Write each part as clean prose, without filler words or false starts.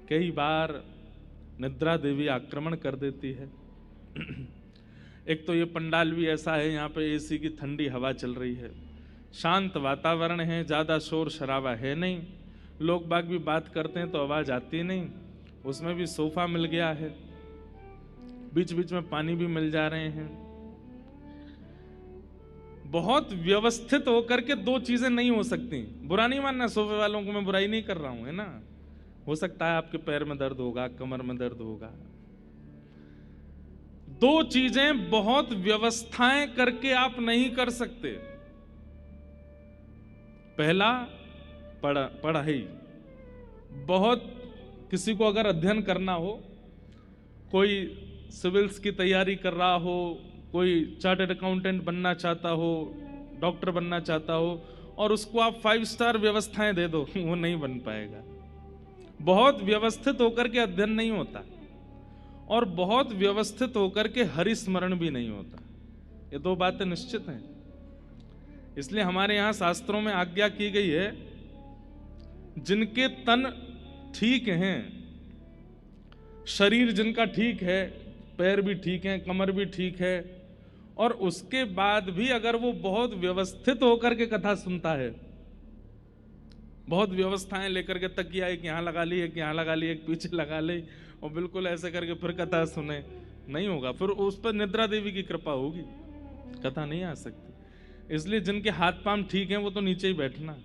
कई बार निद्रा देवी आक्रमण कर देती है। एक तो ये पंडाल भी ऐसा है, यहाँ पे एसी की ठंडी हवा चल रही है, शांत वातावरण है, ज़्यादा शोर शराबा है नहीं, लोग बाग भी बात करते हैं तो आवाज़ आती नहीं, उसमें भी सोफा मिल गया है, बीच बीच में पानी भी मिल जा रहे हैं। बहुत व्यवस्थित होकर के दो चीजें नहीं हो सकती। बुरा नहीं मानना, सोफे वालों को मैं बुराई नहीं कर रहा हूं, है ना। हो सकता है आपके पैर में दर्द होगा, कमर में दर्द होगा। दो चीजें बहुत व्यवस्थाएं करके आप नहीं कर सकते। पहला पढ़ाई। बहुत किसी को अगर अध्ययन करना हो, कोई सिविल्स की तैयारी कर रहा हो, कोई चार्टर्ड अकाउंटेंट बनना चाहता हो, डॉक्टर बनना चाहता हो, और उसको आप 5 स्टार व्यवस्थाएं दे दो, वो नहीं बन पाएगा। बहुत व्यवस्थित होकर के अध्ययन नहीं होता, और बहुत व्यवस्थित होकर के हरिस्मरण भी नहीं होता। ये दो बातें निश्चित हैं। इसलिए हमारे यहां शास्त्रों में आज्ञा की गई है, जिनके तन ठीक हैं, शरीर जिनका ठीक है, पैर भी ठीक है, कमर भी ठीक है, और उसके बाद भी अगर वो बहुत व्यवस्थित होकर के कथा सुनता है, बहुत व्यवस्थाएं लेकर के, तकिया एक यहाँ लगा ली, एक यहाँ लगा ली, एक पीछे लगा ली, और बिल्कुल ऐसे करके फिर कथा सुने, नहीं होगा। फिर उस पर निद्रा देवी की कृपा होगी, कथा नहीं आ सकती। इसलिए जिनके हाथ पांव ठीक हैं वो तो नीचे ही बैठना,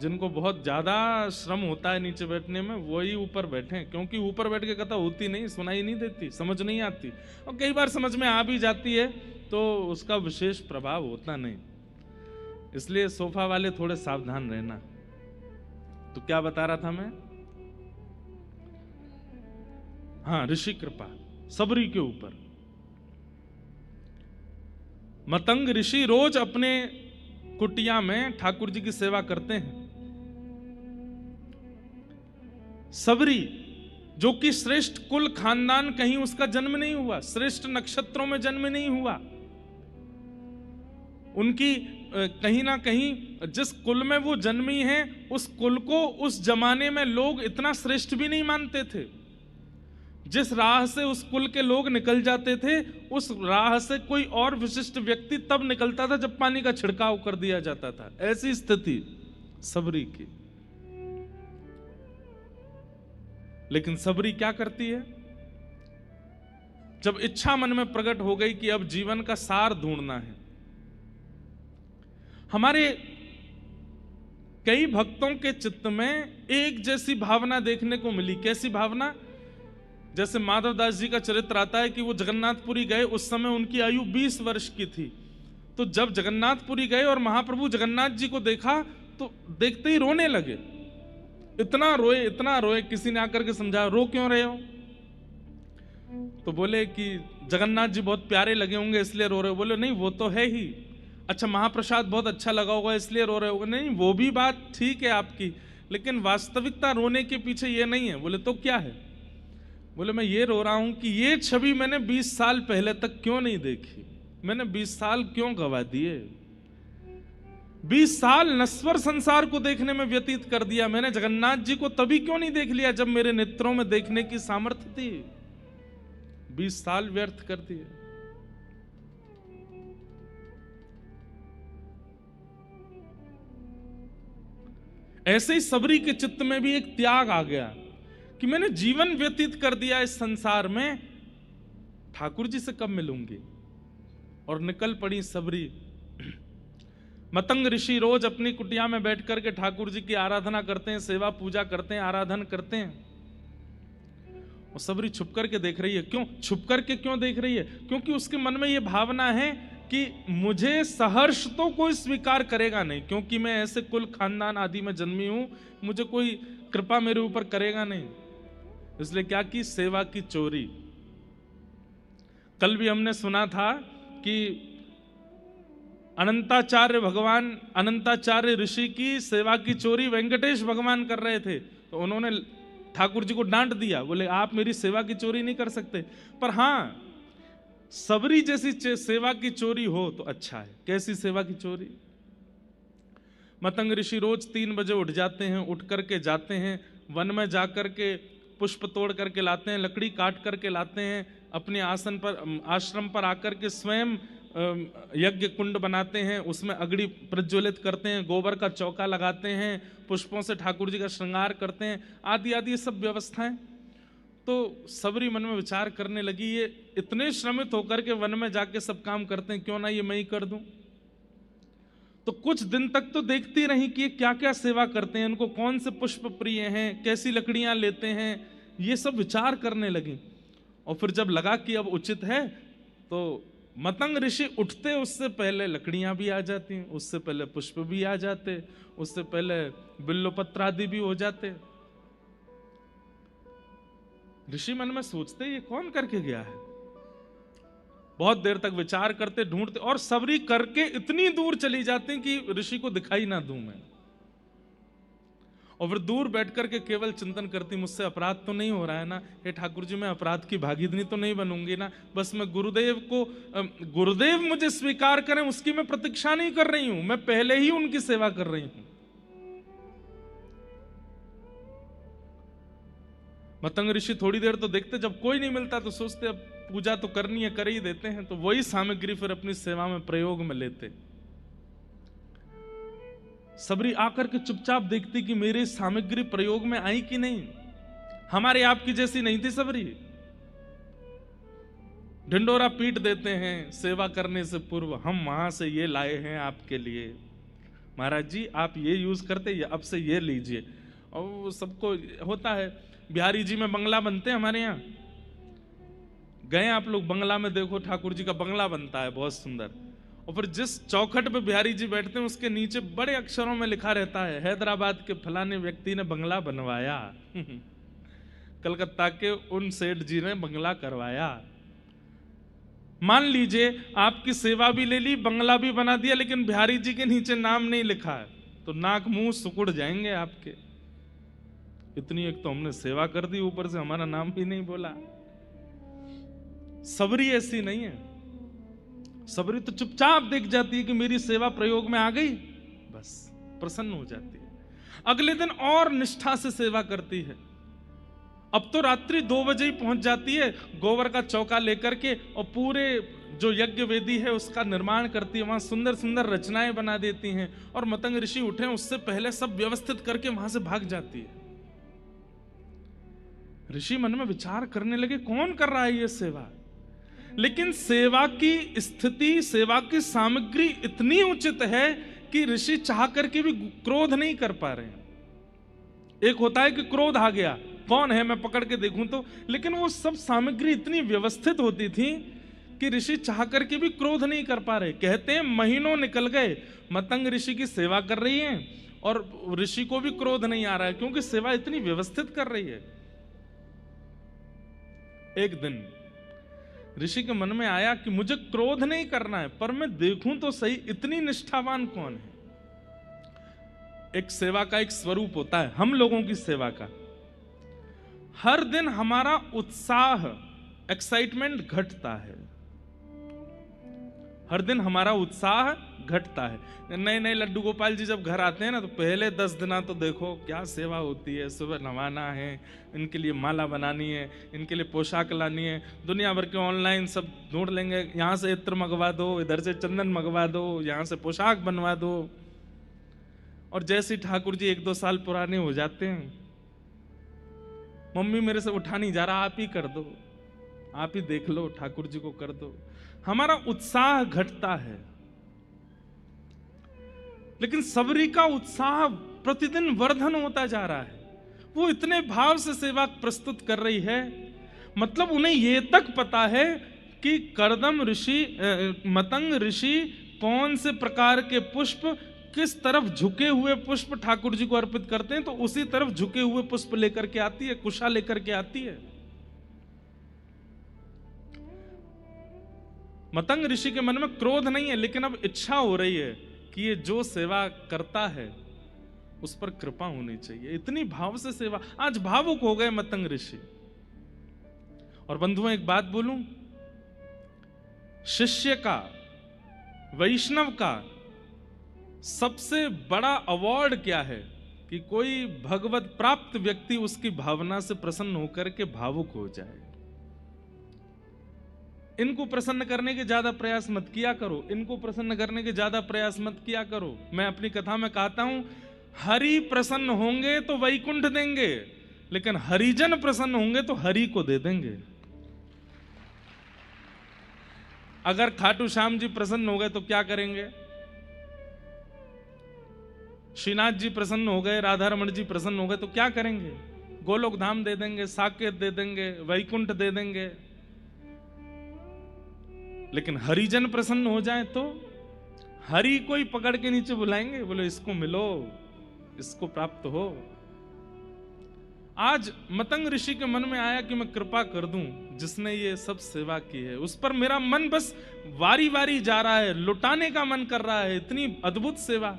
जिनको बहुत ज्यादा श्रम होता है नीचे बैठने में, वही ऊपर बैठे, क्योंकि ऊपर बैठ के कथा होती नहीं, सुनाई नहीं देती, समझ नहीं आती, और कई बार समझ में आ भी जाती है तो उसका विशेष प्रभाव होता नहीं। इसलिए सोफा वाले थोड़े सावधान रहना। तो क्या बता रहा था मैं? हाँ, ऋषि कृपा सबरी के ऊपर। मतंग ऋषि रोज अपने कुटिया में ठाकुर जी की सेवा करते हैं। सबरी, जो कि श्रेष्ठ कुल खानदान, कहीं उसका जन्म नहीं हुआ, श्रेष्ठ नक्षत्रों में जन्म नहीं हुआ, उनकी कहीं ना कहीं जिस कुल में वो जन्मी हैं, उस कुल को उस जमाने में लोग इतना श्रेष्ठ भी नहीं मानते थे। जिस राह से उस कुल के लोग निकल जाते थे, उस राह से कोई और विशिष्ट व्यक्ति तब निकलता था जब पानी का छिड़काव कर दिया जाता था। ऐसी स्थिति सबरी की। लेकिन सबरी क्या करती है? जब इच्छा मन में प्रकट हो गई कि अब जीवन का सार ढूंढना है। हमारे कई भक्तों के चित्त में एक जैसी भावना देखने को मिली। कैसी भावना? जैसे माधवदास जी का चरित्र आता है कि वो जगन्नाथपुरी गए, उस समय उनकी आयु 20 वर्ष की थी। तो जब जगन्नाथपुरी गए और महाप्रभु जगन्नाथ जी को देखा तो देखते ही रोने लगे। इतना रोए, किसी ने आकर के समझा, रो क्यों रहे हो? तो बोले कि जगन्नाथ जी बहुत प्यारे लगे होंगे इसलिए रो रहे हो। बोले नहीं, वो तो है ही। अच्छा, महाप्रसाद बहुत अच्छा लगा होगा इसलिए रो रहे होगे। नहीं, वो भी बात ठीक है आपकी, लेकिन वास्तविकता रोने के पीछे ये नहीं है। बोले तो क्या है? बोले मैं ये रो रहा हूं कि ये छवि मैंने 20 साल पहले तक क्यों नहीं देखी, मैंने 20 साल क्यों गवा दिए, 20 साल नश्वर संसार को देखने में व्यतीत कर दिया। मैंने जगन्नाथ जी को तभी क्यों नहीं देख लिया जब मेरे नेत्रों में देखने की सामर्थ्य थी। 20 साल व्यर्थ कर दिए। ऐसे ही सबरी के चित्त में भी एक त्याग आ गया कि मैंने जीवन व्यतीत कर दिया इस संसार में, ठाकुर जी से कब मिलूंगी। और निकल पड़ी सबरी। मतंग ऋषि रोज अपनी कुटिया में बैठ करके ठाकुर जी की आराधना करते हैं, सेवा पूजा करते हैं, आराधन करते हैं। और सबरी छुप करके देख रही है। क्यों छुप करके क्यों देख रही है? क्योंकि उसके मन में यह भावना है कि मुझे सहर्ष तो कोई स्वीकार करेगा नहीं, क्योंकि मैं ऐसे कुल खानदान आदि में जन्मी हूं, मुझे कोई कृपा मेरे ऊपर करेगा नहीं। इसलिए क्या की? सेवा की चोरी। कल भी हमने सुना था कि अनंताचार्य ऋषि की सेवा की चोरी वेंकटेश भगवान कर रहे थे, तो उन्होंने ठाकुर जी को डांट दिया। बोले आप मेरी सेवा की चोरी नहीं कर सकते। पर हां, सबरी जैसी सेवा की चोरी हो तो अच्छा है। कैसी सेवा की चोरी? मतंग ऋषि रोज 3 बजे उठ जाते हैं, उठ करके जाते हैं वन में जाकर के पुष्प तोड़ करके लाते हैं, लकड़ी काट करके लाते हैं, अपने आश्रम पर आकर के स्वयं यज्ञ कुंड बनाते हैं, उसमें अग्नि प्रज्वलित करते हैं, गोबर का चौका लगाते हैं, पुष्पों से ठाकुर जी का श्रृंगार करते हैं, आदि आदि ये सब व्यवस्थाएं। तो सबरी मन में विचार करने लगी, ये इतने श्रमित होकर के वन में जाके सब काम करते हैं, क्यों ना ये मैं ही कर दूं। तो कुछ दिन तक तो देखती रही कि ये क्या क्या सेवा करते हैं, इनको कौन से पुष्प प्रिय हैं, कैसी लकड़ियां लेते हैं, ये सब विचार करने लगी। और फिर जब लगा कि अब उचित है, तो मतंग ऋषि उठते उससे पहले लकड़ियां भी आ जाती, उससे पहले पुष्प भी आ जाते, उससे पहले बिल्वपत्र आदि भी हो जाते। ऋषि मन में सोचते ये कौन करके गया है, बहुत देर तक विचार करते, ढूंढते, और सबरी करके इतनी दूर चली जाती कि ऋषि को दिखाई ना दूं मैं। और फिर दूर बैठ करके केवल चिंतन करती, मुझसे अपराध तो नहीं हो रहा है ना, हे ठाकुर जी मैं अपराध की भागीदारी तो नहीं बनूंगी ना, बस मैं गुरुदेव मुझे स्वीकार करें उसकी मैं प्रतीक्षा नहीं कर रही हूं, मैं पहले ही उनकी सेवा कर रही हूं। मतंग ऋषि थोड़ी देर तो देखते, जब कोई नहीं मिलता तो सोचते अब पूजा तो करनी है, कर ही देते हैं, तो वही सामग्री फिर अपनी सेवा में प्रयोग में लेते। सबरी आकर के चुपचाप देखती कि मेरी सामग्री प्रयोग में आई कि नहीं, हमारे आपकी जैसी नहीं थी सबरी। ढिंडोरा पीट देते हैं सेवा करने से पूर्व, हम वहां से ये लाए हैं आपके लिए, महाराज जी आप ये यूज करते, अब से ये लीजिए। और सबको होता है, बिहारी जी में बंगला बनते हैं हमारे यहाँ, गए आप लोग बंगला में देखो, ठाकुर जी का बंगला बनता है बहुत सुंदर, और फिर जिस चौखट पे बिहारी जी बैठते हैं उसके नीचे बड़े अक्षरों में लिखा रहता है, हैदराबाद के फलाने व्यक्ति ने बंगला बनवाया कलकत्ता के उन सेठ जी ने बंगला करवाया। मान लीजिए आपकी सेवा भी ले ली, बंगला भी बना दिया, लेकिन बिहारी जी के नीचे नाम नहीं लिखा है, तो नाक मुंह सुकुड़ जाएंगे आपके। इतनी एक तो हमने सेवा कर दी, ऊपर से हमारा नाम भी नहीं बोला। सबरी ऐसी नहीं है, सबरी तो चुपचाप देख जाती है कि मेरी सेवा प्रयोग में आ गई, बस प्रसन्न हो जाती है। अगले दिन और निष्ठा से सेवा करती है। अब तो रात्रि 2 बजे ही पहुंच जाती है, गोबर का चौका लेकर के, और पूरे जो यज्ञ वेदी है उसका निर्माण करती है, वहां सुंदर सुंदर रचनाएं बना देती हैं, और मतंग ऋषि उठे उससे पहले सब व्यवस्थित करके वहां से भाग जाती है। ऋषि मन में विचार करने लगे कौन कर रहा है ये सेवा, लेकिन सेवा की स्थिति, सेवा की सामग्री इतनी उचित है कि ऋषि चाह करके भी क्रोध नहीं कर पा रहे हैं। एक होता है कि क्रोध आ गया, कौन है मैं पकड़ के देखूं तो, लेकिन वो सब सामग्री इतनी व्यवस्थित होती थी कि ऋषि चाह करके भी क्रोध नहीं कर पा रहे। कहते हैं महीनों निकल गए, मतंग ऋषि की सेवा कर रही है और ऋषि को भी क्रोध नहीं आ रहा है, क्योंकि सेवा इतनी व्यवस्थित कर रही है। एक दिन ऋषि के मन में आया कि मुझे क्रोध नहीं करना है, पर मैं देखूं तो सही इतनी निष्ठावान कौन है। एक सेवा का एक स्वरूप होता है, हम लोगों की सेवा का, हर दिन हमारा उत्साह, एक्साइटमेंट घटता है, हर दिन हमारा उत्साह घटता है। नए नए लड्डू गोपाल जी जब घर आते हैं ना, तो पहले 10 दिन तो देखो क्या सेवा होती है, सुबह नवाना है, इनके लिए माला बनानी है, इनके लिए पोशाक लानी है, दुनिया भर के ऑनलाइन सब ढूंढ लेंगे, यहाँ से इत्र मंगवा दो, इधर से चंदन मंगवा दो, यहाँ से पोशाक बनवा दो। और जैसे ठाकुर जी 1-2 साल पुराने हो जाते हैं, मम्मी मेरे से उठा नहीं जा रहा, आप ही कर दो, आप ही देख लो, ठाकुर जी को कर दो। हमारा उत्साह घटता है। लेकिन सबरी का उत्साह प्रतिदिन वर्धन होता जा रहा है। वो इतने भाव से सेवा प्रस्तुत कर रही है, मतलब उन्हें ये तक पता है कि कर्दम ऋषि, मतंग ऋषि कौन से प्रकार के पुष्प, किस तरफ झुके हुए पुष्प ठाकुर जी को अर्पित करते हैं, तो उसी तरफ झुके हुए पुष्प लेकर के आती है, कुशा लेकर के आती है। मतंग ऋषि के मन में क्रोध नहीं है, लेकिन अब इच्छा हो रही है कि ये जो सेवा करता है उस पर कृपा होनी चाहिए। इतनी भाव से सेवा, आज भावुक हो गए मतंग ऋषि। और बंधुओं एक बात बोलूं, शिष्य का, वैष्णव का सबसे बड़ा अवार्ड क्या है? कि कोई भगवत प्राप्त व्यक्ति उसकी भावना से प्रसन्न होकर के भावुक हो जाए। इनको प्रसन्न करने के ज्यादा प्रयास मत किया करो, इनको प्रसन्न करने के ज्यादा प्रयास मत किया करो। मैं अपनी कथा में कहता हूं, हरि प्रसन्न होंगे तो वैकुंठ देंगे, लेकिन हरिजन प्रसन्न होंगे तो हरि को दे देंगे। अगर खाटू श्याम जी प्रसन्न हो गए तो क्या करेंगे? श्रीनाथ जी प्रसन्न हो गए, राधा रमण जी प्रसन्न हो गए तो क्या करेंगे? गोलोक धाम दे देंगे, साकेत दे देंगे, वैकुंठ दे देंगे। लेकिन हरिजन प्रसन्न हो जाए तो हरि को ही पकड़ के नीचे बुलाएंगे, बोले इसको मिलो, इसको प्राप्त हो। आज मतंग ऋषि के मन में आया कि मैं कृपा कर दूं जिसने ये सब सेवा की है, उस पर मेरा मन बस वारी वारी जा रहा है, लुटाने का मन कर रहा है, इतनी अद्भुत सेवा।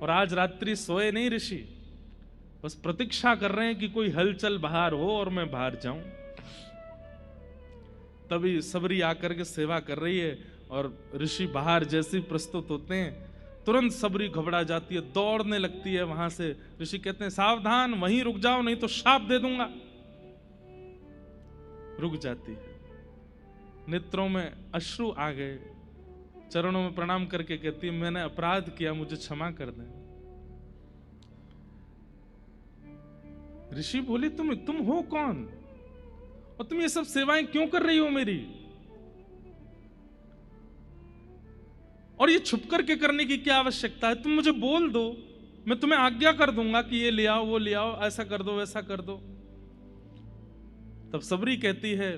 और आज रात्रि सोए नहीं ऋषि, बस प्रतीक्षा कर रहे हैं कि कोई हलचल बाहर हो और मैं बाहर जाऊं। तभी सबरी आकर के सेवा कर रही है और ऋषि बाहर जैसे प्रस्तुत होते हैं, तुरंत सबरी घबरा जाती है, दौड़ने लगती है वहां से। ऋषि कहते हैं सावधान, वहीं रुक जाओ नहीं तो शाप दे दूंगा। रुक जाती है, नेत्रों में अश्रु आ गए, चरणों में प्रणाम करके कहती है मैंने अपराध किया, मुझे क्षमा कर दें। ऋषि बोले तुम हो कौन और तुम ये सब सेवाएं क्यों कर रही हो मेरी? और ये छुप करके करने की क्या आवश्यकता है? तुम मुझे बोल दो, मैं तुम्हें आज्ञा कर दूंगा कि ये ले आओ, वो ले आओ, ऐसा कर दो, वैसा कर दो। तब सबरी कहती है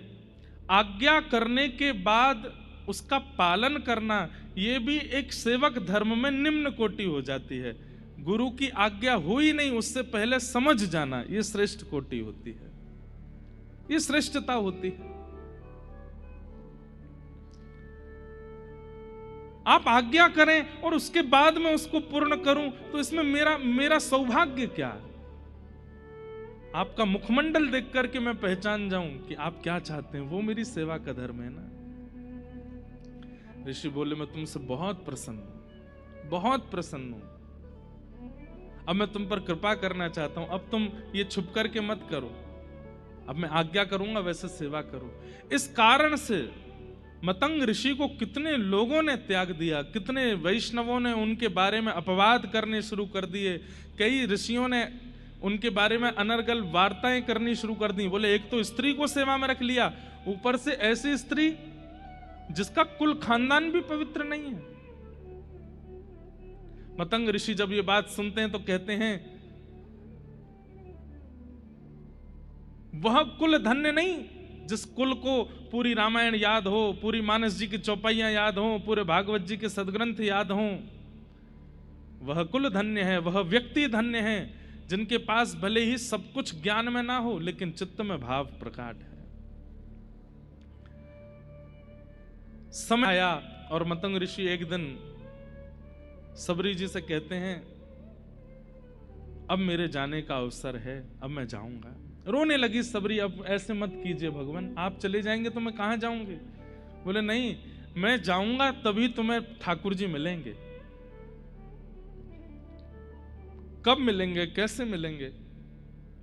आज्ञा करने के बाद उसका पालन करना यह भी एक सेवक धर्म में निम्न कोटि हो जाती है। गुरु की आज्ञा हुई नहीं उससे पहले समझ जाना, यह श्रेष्ठ कोटि होती है, यह श्रेष्ठता होती है। आप आज्ञा करें और उसके बाद में उसको पूर्ण करूं तो इसमें मेरा सौभाग्य क्या है? आपका मुखमंडल देख करके मैं पहचान जाऊं कि आप क्या चाहते हैं, वो मेरी सेवा का धर्म है ना। ऋषि बोले मैं तुमसे बहुत प्रसन्न हूं, बहुत प्रसन्न हूं। अब मैं तुम पर कृपा करना चाहता हूं, अब तुम ये छुप करके मत करो, अब मैं आज्ञा करूंगा वैसे सेवा करो। इस कारण से मतंग ऋषि को कितने लोगों ने त्याग दिया, कितने वैष्णवों ने उनके बारे में अपवाद करने शुरू कर दिए, कई ऋषियों ने उनके बारे में अनर्गल वार्ताएं करनी शुरू कर दी। बोले एक तो स्त्री को सेवा में रख लिया, ऊपर से ऐसी स्त्री जिसका कुल खानदान भी पवित्र नहीं है। मतंग ऋषि जब ये बात सुनते हैं तो कहते हैं वह कुल धन्य नहीं जिस कुल को पूरी रामायण याद हो, पूरी मानस जी की चौपाइयां याद हो, पूरे भागवत जी के सदग्रंथ याद हो। वह कुल धन्य है, वह व्यक्ति धन्य है जिनके पास भले ही सब कुछ ज्ञान में ना हो लेकिन चित्त में भाव प्रकट है। समय आया और मतंग ऋषि एक दिन सबरी जी से कहते हैं अब मेरे जाने का अवसर है, अब मैं जाऊंगा। रोने लगी सबरी, अब ऐसे मत कीजिए भगवान, आप चले जाएंगे तो मैं कहां जाऊंगी? बोले नहीं, मैं जाऊंगा तभी तुम्हें ठाकुर जी मिलेंगे। कब मिलेंगे, कैसे मिलेंगे?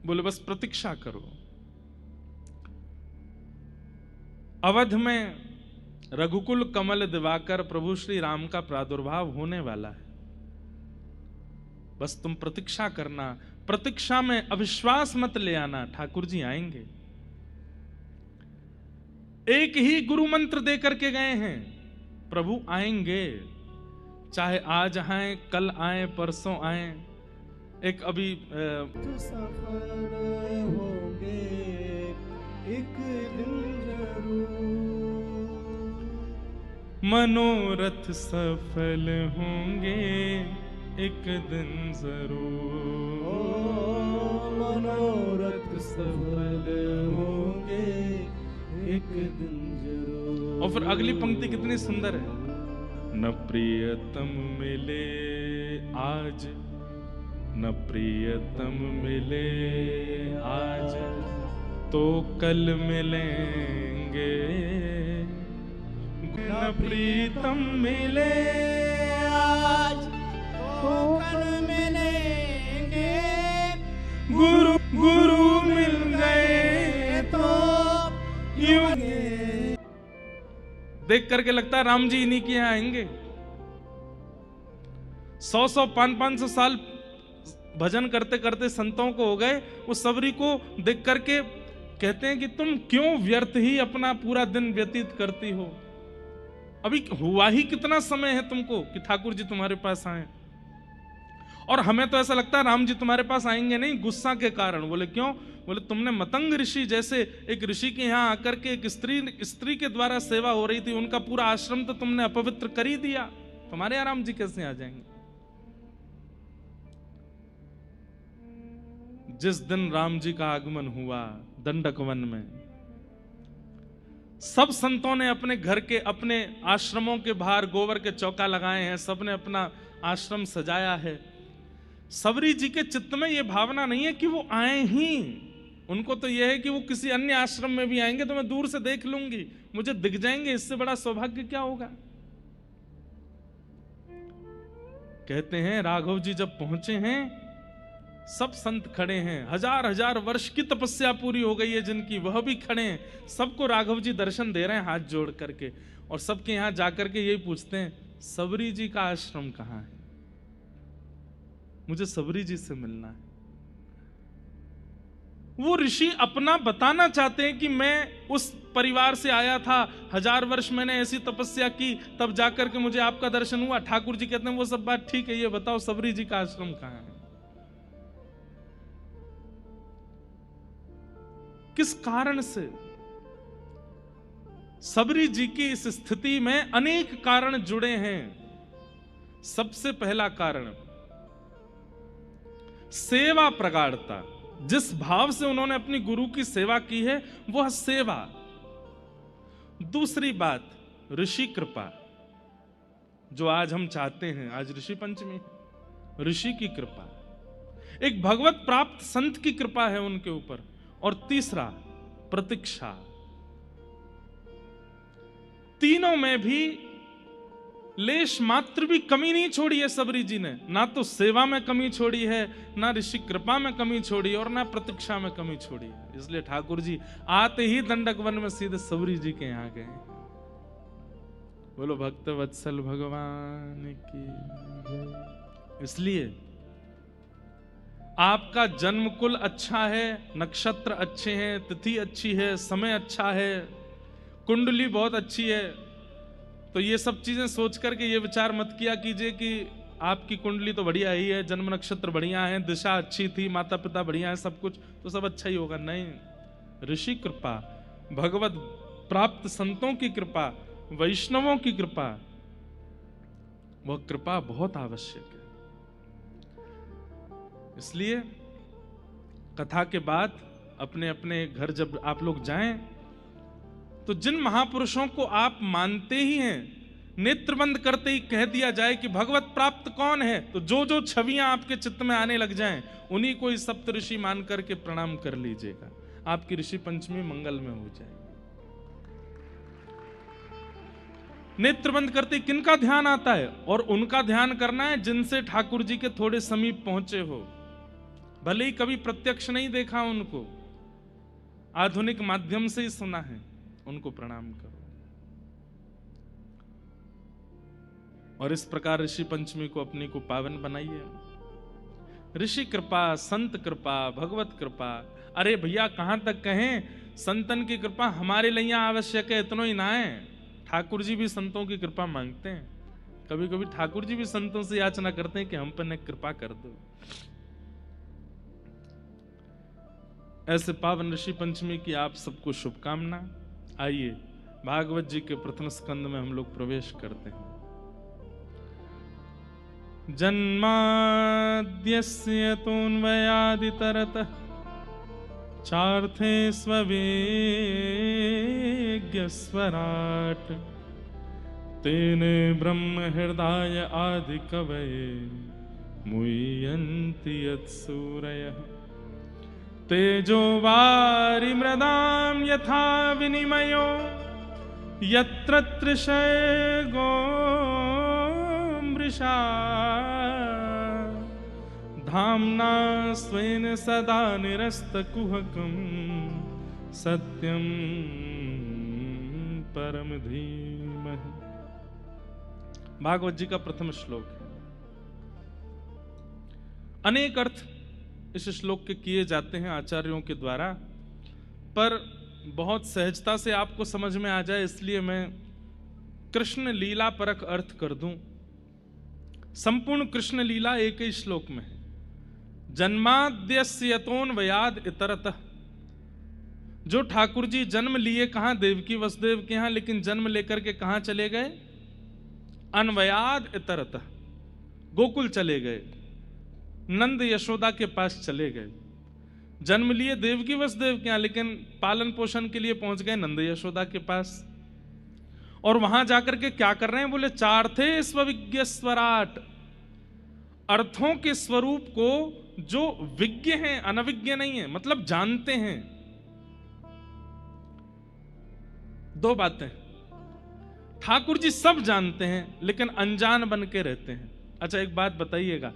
बोले बस प्रतीक्षा करो। अवध में रघुकुल कमल दिवाकर प्रभु श्री राम का प्रादुर्भाव होने वाला है, बस तुम प्रतीक्षा करना। प्रतीक्षा में अविश्वास मत ले आना, ठाकुर जी आएंगे। एक ही गुरु मंत्र दे करके गए हैं, प्रभु आएंगे, चाहे आज आए, कल आए, परसों आए। एक अभी सफल होंगे एक दिन जरूर, मनोरथ सफल होंगे एक दिन जरूर, मनोरथ सफल होंगे एक दिन जरूर। और फिर अगली पंक्ति कितनी सुंदर है, न प्रियतम मिले आज, न प्रियतम मिले आज, तो कल मिलेंगे। न प्रीतम मिले आज तो कल मिलेंगे, के गुरु गुरु मिल गए तो यूं देख करके लगता है राम जी इन्हीं के यहाँ आएंगे। 100 500 साल भजन करते करते संतों को हो गए। उस सबरी को देख करके कहते हैं कि तुम क्यों व्यर्थ ही अपना पूरा दिन व्यतीत करती हो? अभी हुआ ही कितना समय है तुमको कि ठाकुर जी तुम्हारे पास आए? और हमें तो ऐसा लगता है राम जी तुम्हारे पास आएंगे नहीं, गुस्सा के कारण। बोले क्यों? बोले तुमने मतंग ऋषि जैसे एक ऋषि के यहाँ आकर के एक स्त्री के द्वारा सेवा हो रही थी, उनका पूरा आश्रम तो तुमने अपवित्र कर ही दिया। तुम्हारे यहाँ राम जी कैसे आ जाएंगे? जिस दिन राम जी का आगमन हुआ दंडक वन में, सब संतों ने अपने घर के अपने आश्रमों के बाहर गोबर के चौका लगाए हैं, सबने अपना आश्रम सजाया है। सबरी जी के चित्त में यह भावना नहीं है कि वो आए ही, उनको तो यह है कि वो किसी अन्य आश्रम में भी आएंगे तो मैं दूर से देख लूंगी, मुझे दिख जाएंगे, इससे बड़ा सौभाग्य क्या होगा। कहते हैं राघव जी जब पहुंचे हैं, सब संत खड़े हैं, 1000 वर्ष की तपस्या पूरी हो गई है जिनकी, वह भी खड़े हैं। सबको राघव जी दर्शन दे रहे हैं हाथ जोड़ करके, और सबके यहां जाकर के यही पूछते हैं सबरी जी का आश्रम कहां है, मुझे सबरी जी से मिलना है। वो ऋषि अपना बताना चाहते हैं कि मैं उस परिवार से आया था, 1000 वर्ष मैंने ऐसी तपस्या की, तब जाकर के मुझे आपका दर्शन हुआ। ठाकुर जी कहते हैं वो सब बात ठीक है, ये बताओ सबरी जी का आश्रम कहां है? किस कारण से? सबरी जी की इस स्थिति में अनेक कारण जुड़े हैं। सबसे पहला कारण सेवा प्रगाढ़ता, जिस भाव से उन्होंने अपनी गुरु की सेवा की है वह सेवा। दूसरी बात ऋषि कृपा, जो आज हम चाहते हैं, आज ऋषि पंचमी, ऋषि की कृपा, एक भगवत प्राप्त संत की कृपा है उनके ऊपर। और तीसरा प्रतीक्षा। तीनों में भी लेश मात्र भी कमी नहीं छोड़ी है सबरी जी ने, ना तो सेवा में कमी छोड़ी है, ना ऋषि कृपा में कमी छोड़ी और ना प्रतीक्षा में कमी छोड़ी है। इसलिए ठाकुर जी आते ही दंडक वन में सीधे सबरी जी के यहां गए। बोलो भक्त वत्सल भगवान की। इसलिए आपका जन्म कुल अच्छा है, नक्षत्र अच्छे हैं, तिथि अच्छी है, समय अच्छा है, कुंडली बहुत अच्छी है, तो ये सब चीजें सोच करके ये विचार मत किया कीजिए कि आपकी कुंडली तो बढ़िया ही है, जन्म नक्षत्र बढ़िया है, दिशा अच्छी थी, माता पिता बढ़िया है, सब कुछ तो सब अच्छा ही होगा। नहीं, ऋषि कृपा, भगवत प्राप्त संतों की कृपा, वैष्णवों की कृपा, वह कृपा बहुत आवश्यक है। इसलिए कथा के बाद अपने अपने घर जब आप लोग जाएं, तो जिन महापुरुषों को आप मानते ही हैं, नेत्र बंद करते ही कह दिया जाए कि भगवत प्राप्त कौन है, तो जो जो छवियां आपके चित्त में आने लग जाएं, उन्हीं को इस सप्त ऋषि मान करके प्रणाम कर लीजिएगा। आपकी ऋषि पंचमी मंगल में हो जाए। नेत्र बंद करते किनका ध्यान आता है? और उनका ध्यान करना है जिनसे ठाकुर जी के थोड़े समीप पहुंचे हो, भले ही कभी प्रत्यक्ष नहीं देखा उनको, आधुनिक माध्यम से ही सुना है, उनको प्रणाम करो। और इस प्रकार ऋषि पंचमी को अपने को पावन बनाइए। ऋषि कृपा, संत कृपा, भगवत कृपा, अरे भैया कहां तक कहें, संतन की कृपा हमारे लिए आवश्यक है, इतना ही ना है, ठाकुर जी भी संतों की कृपा मांगते हैं। कभी कभी ठाकुर जी भी संतों से याचना करते हैं कि हम पर कृपा कर दो। ऐसे पावन ऋषि पंचमी की आप सबको शुभकामना। आइए भागवत जी के प्रथम स्कंद में हम लोग प्रवेश करते हैं। जन्माद्यस्य तोन्वयादितरतः चार्थे स्ववेग्यस्वराट् तेने ब्रह्म हृदय आदि कवये मुह्यन्ति यत्सूरयः तेजो वारि मृदां यथा विनिमयो यत्र तृषर्गो मृषा धाम्ना स्वेन सदा निरस्तकुहकं सत्यं परम धीमहि। भागवत जी का प्रथम श्लोक है। अनेक अर्थ इस श्लोक के किए जाते हैं आचार्यों के द्वारा, पर बहुत सहजता से आपको समझ में आ जाए इसलिए मैं कृष्ण लीला परक अर्थ कर दूं। संपूर्ण कृष्ण लीला एक ही श्लोक में है। जन्माद्यस्य यतोऽन्वयाद् इतरतः। जो ठाकुर जी जन्म लिए कहां? देवकी वसुदेव के यहां, लेकिन जन्म लेकर के कहां चले गए? अन्वयाद् इतरतः, गोकुल चले गए, नंद यशोदा के पास चले गए। जन्म लिए देवकी वसुदेव के यहां, लेकिन पालन पोषण के लिए पहुंच गए नंद यशोदा के पास। और वहां जाकर के क्या कर रहे हैं? बोले चार्थे स्वविज्ञ स्वराट। अर्थों के स्वरूप को जो विज्ञ हैं, अनविज्ञ नहीं है, मतलब जानते हैं। दो बातें, ठाकुर जी सब जानते हैं लेकिन अनजान बन के रहते हैं। अच्छा एक बात बताइएगा,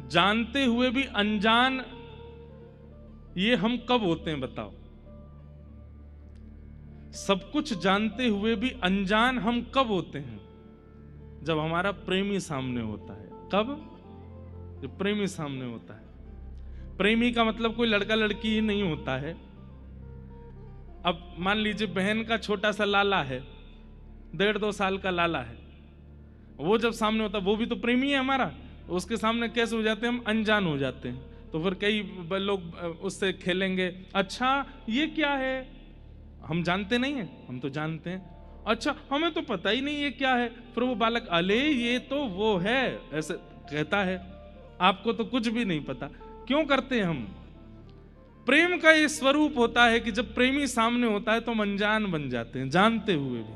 जानते हुए भी अनजान ये हम कब होते हैं बताओ? सब कुछ जानते हुए भी अनजान हम कब होते हैं? जब हमारा प्रेमी सामने होता है। कब? जब प्रेमी सामने होता है। प्रेमी का मतलब कोई लड़का लड़की ही नहीं होता है। अब मान लीजिए बहन का छोटा सा लाला है, 1.5-2 साल का लाला है, वो जब सामने होता है वो भी तो प्रेमी है हमारा। उसके सामने कैसे हो जाते हैं? हम अनजान हो जाते हैं। तो फिर कई लोग उससे खेलेंगे, अच्छा ये क्या है? हम जानते नहीं है, हम तो जानते हैं। अच्छा हमें तो पता ही नहीं ये क्या है। फिर वो बालक अले ये तो वो है ऐसे कहता है, आपको तो कुछ भी नहीं पता। क्यों करते हैं हम? प्रेम का ये स्वरूप होता है कि जब प्रेमी सामने होता है तो हम अनजान बन जाते हैं, जानते हुए भी।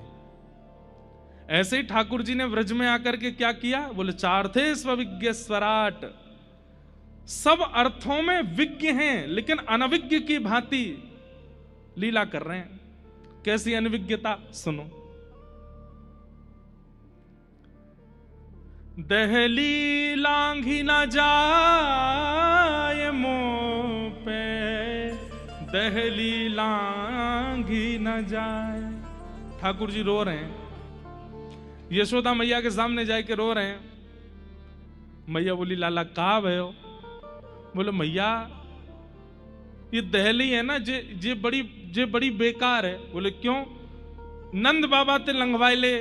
ऐसे ही ठाकुर जी ने व्रज में आकर के क्या किया? बोले चार्थे स्वविज्ञ स्वराट। सब अर्थों में विज्ञ हैं लेकिन अनविज्ञ की भांति लीला कर रहे हैं। कैसी अनविज्ञता? सुनो। दहली लांघी ना जाए मुंह पे, दहली लांघी ना जाए। ठाकुर जी रो रहे हैं, यशोदा मैया के सामने जाके रो रहे हैं। मैया बोली लाला का भयो? बोले मैया ये दहली है ना जे बड़ी बेकार है। बोले क्यों? नंद बाबा ते लंघवाइले,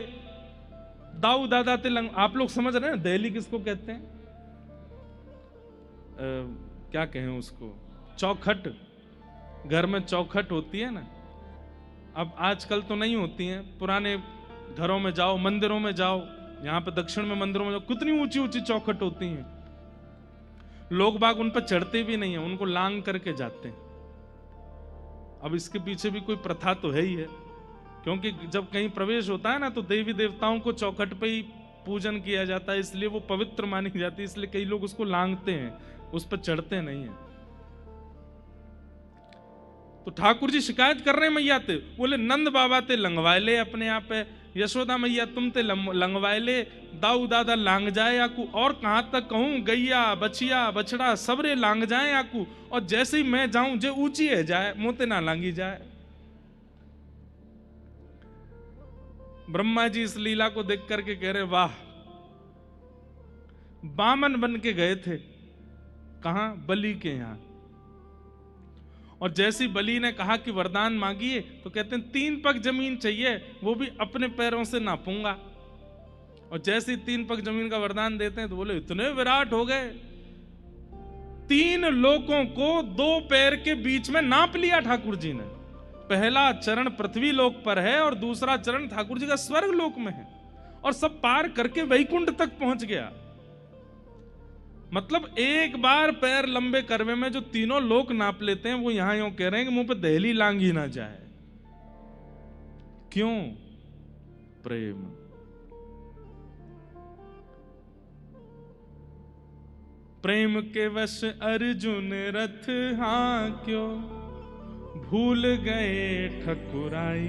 दाऊ दादा ते लंग। आप लोग समझ रहे हैं दहली किसको कहते हैं? क्या कहें उसको? चौखट। घर में चौखट होती है ना। अब आजकल तो नहीं होती हैं, पुराने घरों में जाओ, मंदिरों में जाओ, यहाँ पे दक्षिण में मंदिरों में जाओ, कितनी ऊंची ऊंची चौखट होती हैं। लोग बाग उन पर चढ़ते भी नहीं है, उनको लांग करके जाते हैं। अब इसके पीछे भी कोई प्रथा तो है ही है, क्योंकि जब कहीं प्रवेश होता है ना तो देवी देवताओं को चौखट पे ही पूजन किया जाता है, इसलिए वो पवित्र मानी जाती है। इसलिए कई लोग उसको लांगते हैं, उस पर चढ़ते नहीं है। तो ठाकुर जी शिकायत कर रहे हैं मैया ते। बोले नंद बाबा ते लंगवायले अपने आप है, यशोदा मैया तुम ते लंगवायले, दाऊ दादा लांग जाए आकू। और कहां तक कहूं? गैया बछिया बछड़ा सबरे लांग जाए आकू। और जैसे ही मैं जाऊं जे ऊंची है जाए, मोते ना लांगी जाए। ब्रह्मा जी इस लीला को देख करके कह रहे वाह, बामन बन के गए थे कहां? बलि के यहां। और जैसी बलि ने कहा कि वरदान मांगिए, तो कहते हैं 3 पग जमीन चाहिए, वो भी अपने पैरों से नापूंगा। और जैसे 3 पग जमीन का वरदान देते हैं तो बोले इतने विराट हो गए, 3 लोकों को 2 पैर के बीच में नाप लिया ठाकुर जी ने। पहला चरण पृथ्वी लोक पर है और दूसरा चरण ठाकुर जी का स्वर्ग लोक में है, और सब पार करके वैकुंठ तक पहुंच गया। मतलब एक बार पैर लंबे करवे में जो 3 लोक नाप लेते हैं, वो यहां यूं कह रहे हैं कि मुंह पे दहली लांगी ना जाए। क्यों? प्रेम। प्रेम के वश अर्जुन रथ हांक्यो, भूल गए ठकुराई,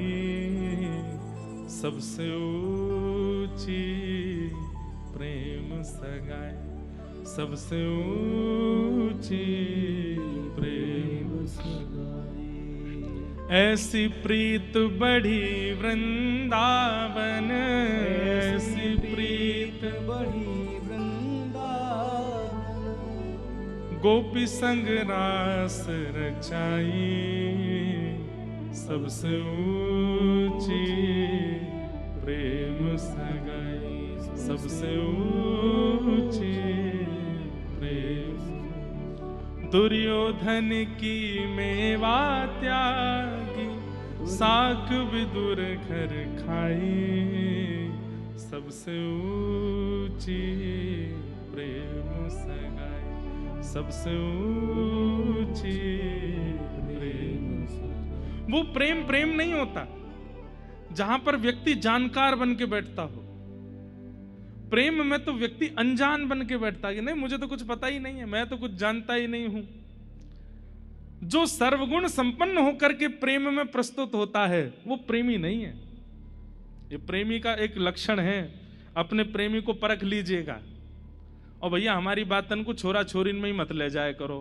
सबसे ऊंची प्रेम सगाई। सबसे ऊंची प्रेम ऐसी प्रीत बढ़ी वृंदावन, ऐसी प्रीत बढ़ी वृंदावन, गोपी संग रास रचाई, सबसे ऊंची प्रेम सगाई, सबसे ऊंची प्रेम। दुर्योधन की मेवा त्यागी, साख विदुर घर खाई, सबसे ऊंची प्रेम सगाई, सबसे ऊंची प्रेम। वो प्रेम प्रेम नहीं होता जहां पर व्यक्ति जानकार बन के बैठता हो। प्रेम में तो व्यक्ति अनजान बन के बैठता है कि नहीं मुझे तो कुछ पता ही नहीं है, मैं तो कुछ जानता ही नहीं हूं। जो सर्वगुण संपन्न होकर के प्रेम में प्रस्तुत होता है वो प्रेमी नहीं है। ये प्रेमी का एक लक्षण है। अपने प्रेमी को परख लीजिएगा। और भैया हमारी बातन को छोरा छोरीन में ही मत ले जाया करो।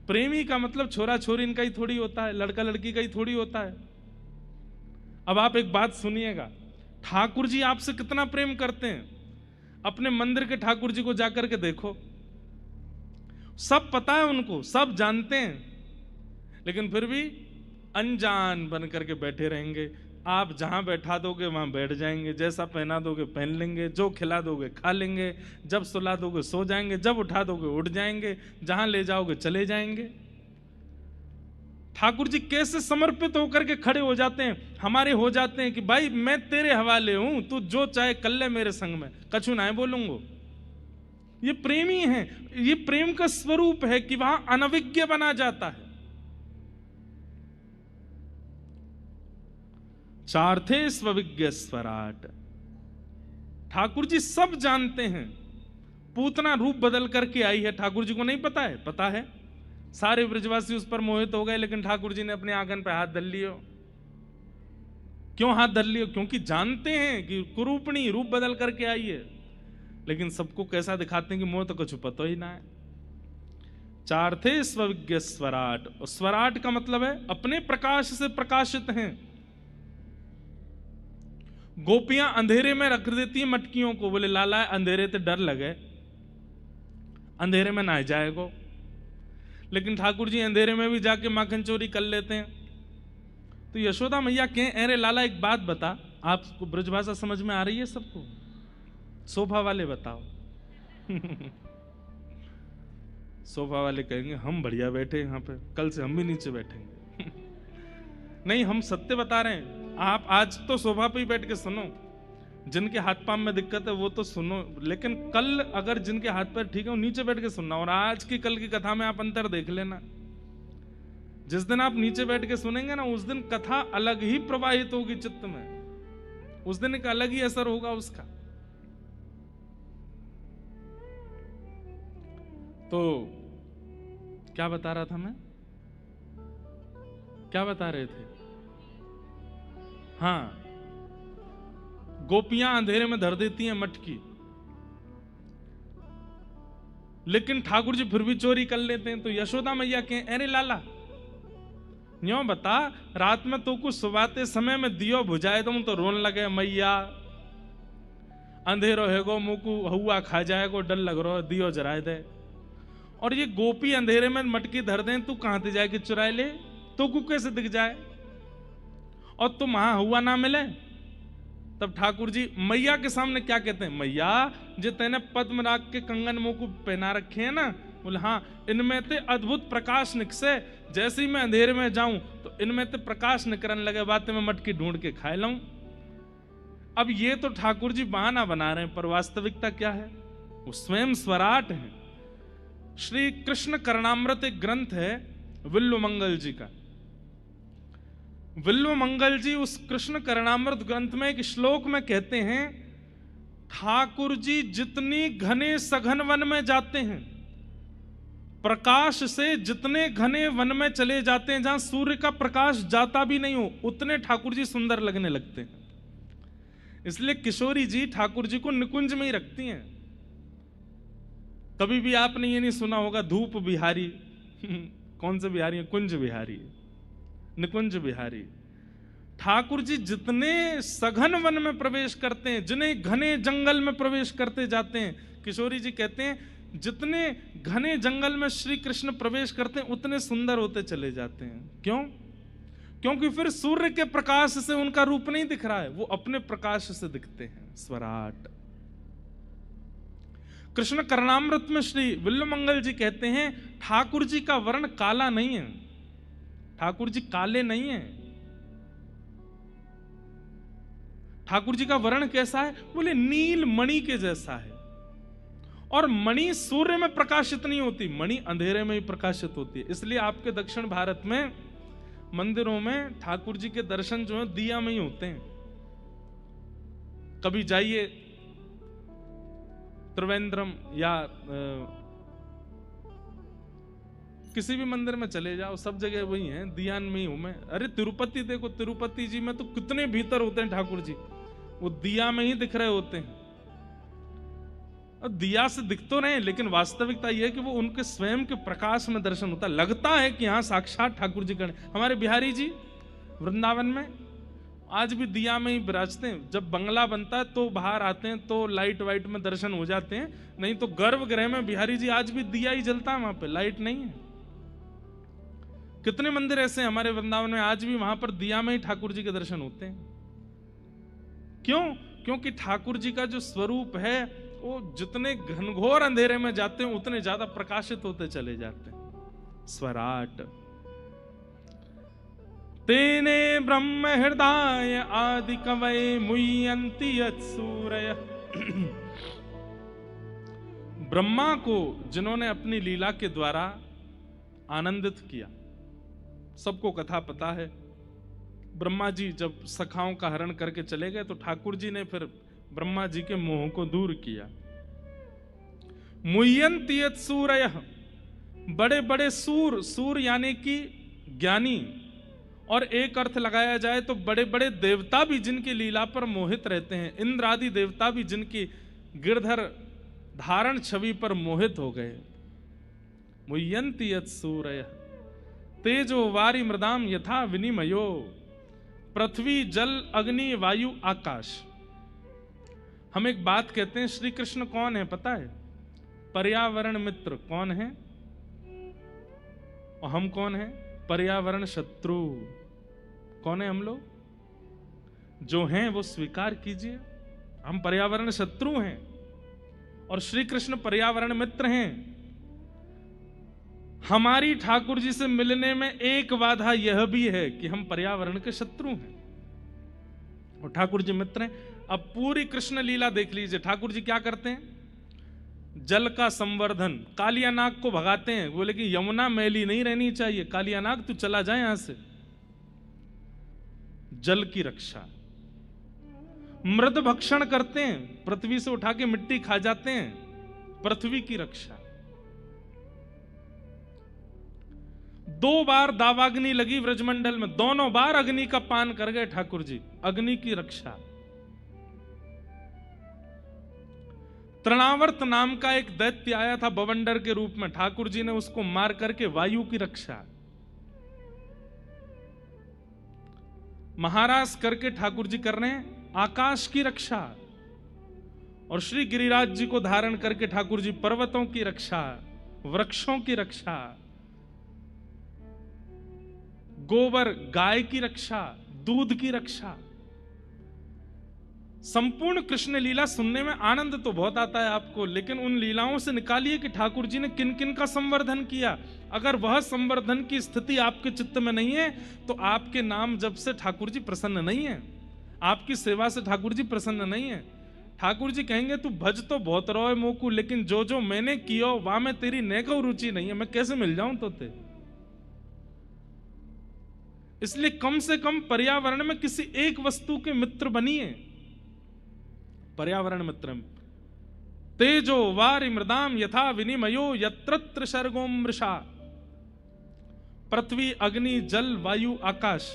प्रेमी का मतलब छोरा छोरीन का ही थोड़ी होता है, लड़का लड़की का ही थोड़ी होता है। अब आप एक बात सुनिएगा, ठाकुर जी आपसे कितना प्रेम करते हैं। अपने मंदिर के ठाकुर जी को जाकर के देखो, सब पता है उनको, सब जानते हैं, लेकिन फिर भी अनजान बन करके बैठे रहेंगे। आप जहां बैठा दोगे वहां बैठ जाएंगे, जैसा पहना दोगे पहन लेंगे, जो खिला दोगे खा लेंगे, जब सुला दोगे सो जाएंगे, जब उठा दोगे उठ जाएंगे, जहां ले जाओगे चले जाएंगे। ठाकुर जी कैसे समर्पित होकर के खड़े हो जाते हैं, हमारे हो जाते हैं कि भाई मैं तेरे हवाले हूं, तू जो चाहे कर ले मेरे संग में, कछु ना बोलूंगा। ये प्रेमी है। ये प्रेम का स्वरूप है कि वहां अनविज्ञ बना जाता है। चार्थे स्वविज्ञ स्वराट। ठाकुर जी सब जानते हैं। पूतना रूप बदल करके आई है, ठाकुर जी को नहीं पता है? पता है। सारे ब्रजवासी उस पर मोहित हो गए, लेकिन ठाकुर जी ने अपने आंगन पर हाथ धर लियो। क्यों हाथ धर लियो? क्योंकि जानते हैं कि कुरूपणी रूप बदल करके आई है, लेकिन सबको कैसा दिखाते हैं कि मोह तो कुछ पता ही ना है। चार्थे स्वविज्ञ स्वराट। और स्वराट का मतलब है अपने प्रकाश से प्रकाशित हैं। गोपियां अंधेरे में रख देती हैं मटकियों को, बोले लाला अंधेरे से डर लगे, अंधेरे में ना जाएगो। लेकिन ठाकुर जी अंधेरे में भी जाके माखन चोरी कर लेते हैं। तो यशोदा मैया कहें, अरे लाला एक बात बता, आपको ब्रजभाषा समझ में आ रही है सबको? सोफा वाले बताओ। सोफा वाले कहेंगे हम बढ़िया बैठे यहाँ पे, कल से हम भी नीचे बैठेंगे। नहीं, हम सत्य बता रहे हैं। आप आज तो सोफा पे ही बैठ के सुनो, जिनके हाथ पांव में दिक्कत है वो तो सुनो, लेकिन कल अगर जिनके हाथ पैर ठीक है वो नीचे बैठ के सुनना। और आज की कल की कथा में आप अंतर देख लेना। जिस दिन आप नीचे बैठ के सुनेंगे ना, उस दिन कथा अलग ही प्रवाहित होगी चित्त में, उस दिन एक अलग ही असर होगा उसका। तो क्या बता रहा था मैं? क्या बता रहे थे? हाँ, गोपियां अंधेरे में धर देती हैं मटकी, लेकिन ठाकुर जी फिर भी चोरी कर लेते हैं। तो यशोदा मैया कहें, अरे लाला न्यों बता, रात में तो कुछ सुबाते समय में दियो बुझाए तुम तो रोन लगे, मैया अंधेरो है गो मुकु हुआ खा जाएगो, डर लग रहा दियो जराए दे। और ये गोपी अंधेरे में मटकी धर दें, तू कहां से जाए कि चुराए ले, तो कु कैसे दिख जाए और तुम वहां हुआ ना मिले। तब ठाकुर जी मैया के सामने क्या कहते हैं, मैया जो तेने पद्मराग के कंगन मुंह को पहना रखे हैं ना, बोले हाँ, इनमें ते अद्भुत प्रकाश निकसे, जैसे ही मैं अंधेरे में जाऊं तो इनमें ते प्रकाश निकलने लगे, बातें मैं मटकी ढूंढ के खाए लाऊं। अब ये तो ठाकुर जी बहाना बना रहे हैं, पर वास्तविकता क्या है? वो स्वयं स्वराट है। श्री कृष्ण करणामृत एक ग्रंथ है विल्व मंगल जी का। विल्व मंगल जी उस कृष्ण करणामृत ग्रंथ में एक श्लोक में कहते हैं, ठाकुर जी जितनी घने सघन वन में जाते हैं, प्रकाश से जितने घने वन में चले जाते हैं जहां सूर्य का प्रकाश जाता भी नहीं हो, उतने ठाकुर जी सुंदर लगने लगते हैं। इसलिए किशोरी जी ठाकुर जी को निकुंज में ही रखती हैं। कभी भी आपने ये नहीं सुना होगा धूप बिहारी कौन से बिहारी है? कुंज बिहारी, निकुंज बिहारी। ठाकुर जी जितने सघन वन में प्रवेश करते हैं, जिन्हें घने जंगल में प्रवेश करते जाते हैं, किशोरी जी कहते हैं जितने घने जंगल में श्री कृष्ण प्रवेश करते हैं उतने सुंदर होते चले जाते हैं। क्यों? क्योंकि फिर सूर्य के प्रकाश से उनका रूप नहीं दिख रहा है, वो अपने प्रकाश से दिखते हैं। स्वराट। कृष्ण करणामृत में श्री विल्वमंगल जी कहते हैं ठाकुर जी का वर्ण काला नहीं है, ठाकुर जी काले नहीं है। ठाकुर जी का वर्ण कैसा है? बोले नील मणि के जैसा है। और मणि सूर्य में प्रकाशित नहीं होती, मणि अंधेरे में ही प्रकाशित होती है। इसलिए आपके दक्षिण भारत में मंदिरों में ठाकुर जी के दर्शन जो है दिया में ही होते हैं। कभी जाइए त्रिवेंद्रम या किसी भी मंदिर में चले जाओ, सब जगह वही है, दियान में ही हूं मैं। अरे तिरुपति देखो, तिरुपति जी में तो कितने भीतर होते हैं ठाकुर जी, वो दिया में ही दिख रहे होते हैं। और दिया से दिख तो रहे, लेकिन वास्तविकता यह है कि वो उनके स्वयं के प्रकाश में दर्शन होता है। लगता है कि हाँ साक्षात ठाकुर जी करें। हमारे बिहारी जी वृंदावन में आज भी दिया में ही विराजते हैं। जब बंगला बनता है तो बाहर आते हैं तो लाइट वाइट में दर्शन हो जाते हैं, नहीं तो गर्भगृह में बिहारी जी आज भी दिया ही जलता है, वहां पे लाइट नहीं है। कितने मंदिर ऐसे हैं हमारे वृंदावन में, आज भी वहां पर दिया में ही ठाकुर जी के दर्शन होते हैं। क्यों? क्योंकि ठाकुर जी का जो स्वरूप है वो जितने घनघोर अंधेरे में जाते हैं उतने ज्यादा प्रकाशित होते चले जाते हैं। स्वराट। तेने ब्रह्म हृदय आदि कवये मुह्यन्ति यत्सूरय। ब्रह्मा को जिन्होंने अपनी लीला के द्वारा आनंदित किया, सबको कथा पता है। ब्रह्मा जी जब सखाओं का हरण करके चले गए तो ठाकुर जी ने फिर ब्रह्मा जी के मोह को दूर किया। मुह्यन्ति यत्सूरयः, बड़े बड़े सूर, सूर यानी कि ज्ञानी, और एक अर्थ लगाया जाए तो बड़े बड़े देवता भी जिनकी लीला पर मोहित रहते हैं, इंद्र आदि देवता भी जिनकी गिरधर धारण छवि पर मोहित हो गए। मुह्यन्ति यत्सूरयः तेजो वारि मृदाम यथा विनिमयो, पृथ्वी जल अग्नि वायु आकाश। हम एक बात कहते हैं, श्री कृष्ण कौन है पता है? पर्यावरण मित्र कौन है? और हम कौन है? पर्यावरण शत्रु। कौन है हम लोग? जो हैं वो स्वीकार कीजिए, हम पर्यावरण शत्रु हैं और श्री कृष्ण पर्यावरण मित्र हैं। हमारी ठाकुर जी से मिलने में एक बाधा यह भी है कि हम पर्यावरण के शत्रु हैं और ठाकुर जी मित्र हैं। अब पूरी कृष्ण लीला देख लीजिए, ठाकुर जी क्या करते हैं? जल का संवर्धन, कालिया नाग को भगाते हैं, बोले कि यमुना मैली नहीं रहनी चाहिए, कालिया नाग तू चला जाए यहां से। जल की रक्षा। मृद भक्षण करते हैं, पृथ्वी से उठा के मिट्टी खा जाते हैं, पृथ्वी की रक्षा। 2 बार दावाग्नि लगी व्रजमंडल में, दोनों बार अग्नि का पान कर गए ठाकुर जी, अग्नि की रक्षा। तृणावर्त नाम का एक दैत्य आया था बवंडर के रूप में, ठाकुर जी ने उसको मार करके वायु की रक्षा। महाराज करके ठाकुर जी कर रहे हैं आकाश की रक्षा, और श्री गिरिराज जी को धारण करके ठाकुर जी पर्वतों की रक्षा, वृक्षों की रक्षा, गोबर गाय की रक्षा, दूध की रक्षा। संपूर्ण कृष्ण लीला सुनने में आनंद तो बहुत आता है आपको, लेकिन उन लीलाओं से निकालिए कि ठाकुर जी ने किन किन का संवर्धन किया। अगर वह संवर्धन की स्थिति आपके चित्त में नहीं है तो आपके नाम जब से ठाकुर जी प्रसन्न नहीं है, आपकी सेवा से ठाकुर जी प्रसन्न नहीं है। ठाकुर जी कहेंगे तू भज तो बहुत रोए मोकू, लेकिन जो जो मैंने किया वहां में तेरी नेको रुचि नहीं है, मैं कैसे मिल जाऊं तो ते। इसलिए कम से कम पर्यावरण में किसी एक वस्तु के मित्र बनिए। पर्यावरण मित्र। तेजो वारि मृदाम यथा विनिमयो यत्र सर्गो मृषा, पृथ्वी अग्नि जल वायु आकाश।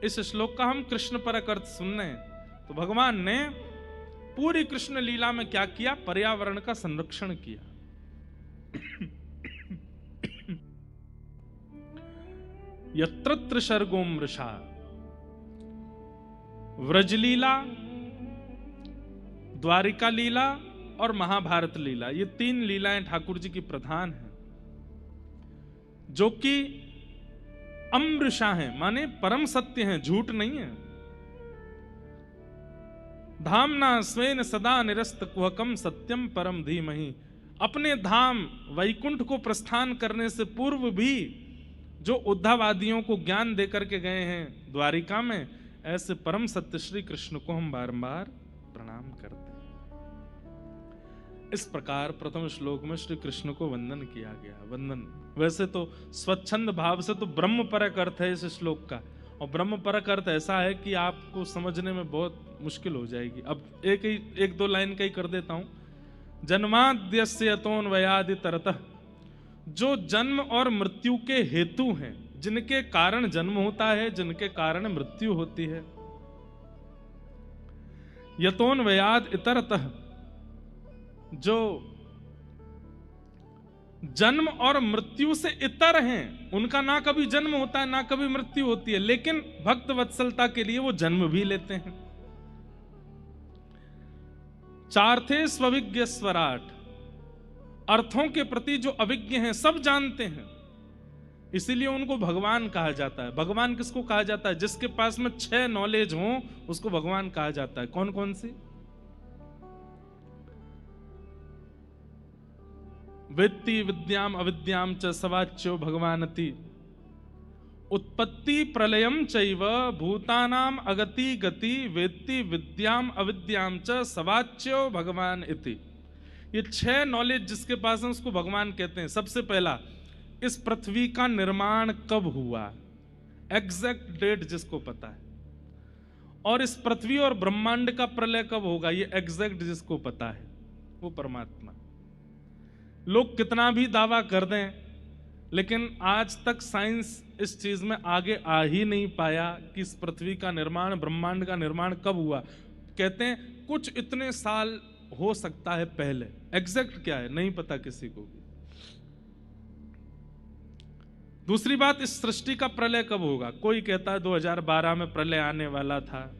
इस श्लोक का हम कृष्ण परक अर्थ सुनने हैं तो भगवान ने पूरी कृष्ण लीला में क्या किया? पर्यावरण का संरक्षण किया। यत्र सर्गो मृषा, व्रजलीला, द्वारिका लीला और महाभारत लीला, ये 3 लीलाएं ठाकुर जी की प्रधान हैं, जो कि अमृषा हैं, माने परम सत्य हैं, झूठ नहीं है। धामना स्वेन सदा निरस्त कुहकम सत्यम परम धीमहि। अपने धाम वैकुंठ को प्रस्थान करने से पूर्व भी जो उद्धवादियों को ज्ञान देकर के गए हैं द्वारिका में, ऐसे परम सत्य श्री कृष्ण को हम बारंबार प्रणाम करते हैं। इस प्रकार प्रथम श्लोक में श्री कृष्ण को वंदन किया गया। वंदन वैसे तो स्वच्छंद भाव से तो ब्रह्म परक अर्थ है इस श्लोक का, और ब्रह्म परक अर्थ ऐसा है कि आपको समझने में बहुत मुश्किल हो जाएगी। अब एक दो लाइन का ही कर देता हूं। जन्माद्यस्य यतोऽन्वयादि तरतः, जो जन्म और मृत्यु के हेतु हैं, जिनके कारण जन्म होता है, जिनके कारण मृत्यु होती है। यतोऽन्वयाद इतरतः, जो जन्म और मृत्यु से इतर हैं, उनका ना कभी जन्म होता है ना कभी मृत्यु होती है, लेकिन भक्त वत्सलता के लिए वो जन्म भी लेते हैं। चार्थे स्वविज्ञ स्वराट, अर्थों के प्रति जो अविज्ञ हैं, सब जानते हैं, इसीलिए उनको भगवान कहा जाता है। भगवान किसको कहा जाता है? जिसके पास में 6 नॉलेज हो उसको भगवान कहा जाता है। कौन कौन सी? वेत्ति विद्याम अविद्याम च सवाच्यो भगवानति, उत्पत्ति प्रलयम चैव भूतानाम अगति गति, वेत्ति विद्याम अविद्याम च सवाच्यो भगवान इति। ये 6 नॉलेज जिसके पास है उसको भगवान कहते हैं। सबसे पहला, इस पृथ्वी का निर्माण कब हुआ, एग्जैक्ट डेट जिसको पता है, और इस पृथ्वी और ब्रह्मांड का प्रलय कब होगा, ये एग्जैक्ट जिसको पता है, वो परमात्मा। लोग कितना भी दावा कर दें, लेकिन आज तक साइंस इस चीज में आगे आ ही नहीं पाया कि इस पृथ्वी का निर्माण, ब्रह्मांड का निर्माण कब हुआ। कहते हैं कुछ इतने साल हो सकता है पहले, एग्जैक्ट क्या है नहीं पता किसी को भी। दूसरी बात, इस सृष्टि का प्रलय कब होगा। कोई कहता है 2012 में प्रलय आने वाला था,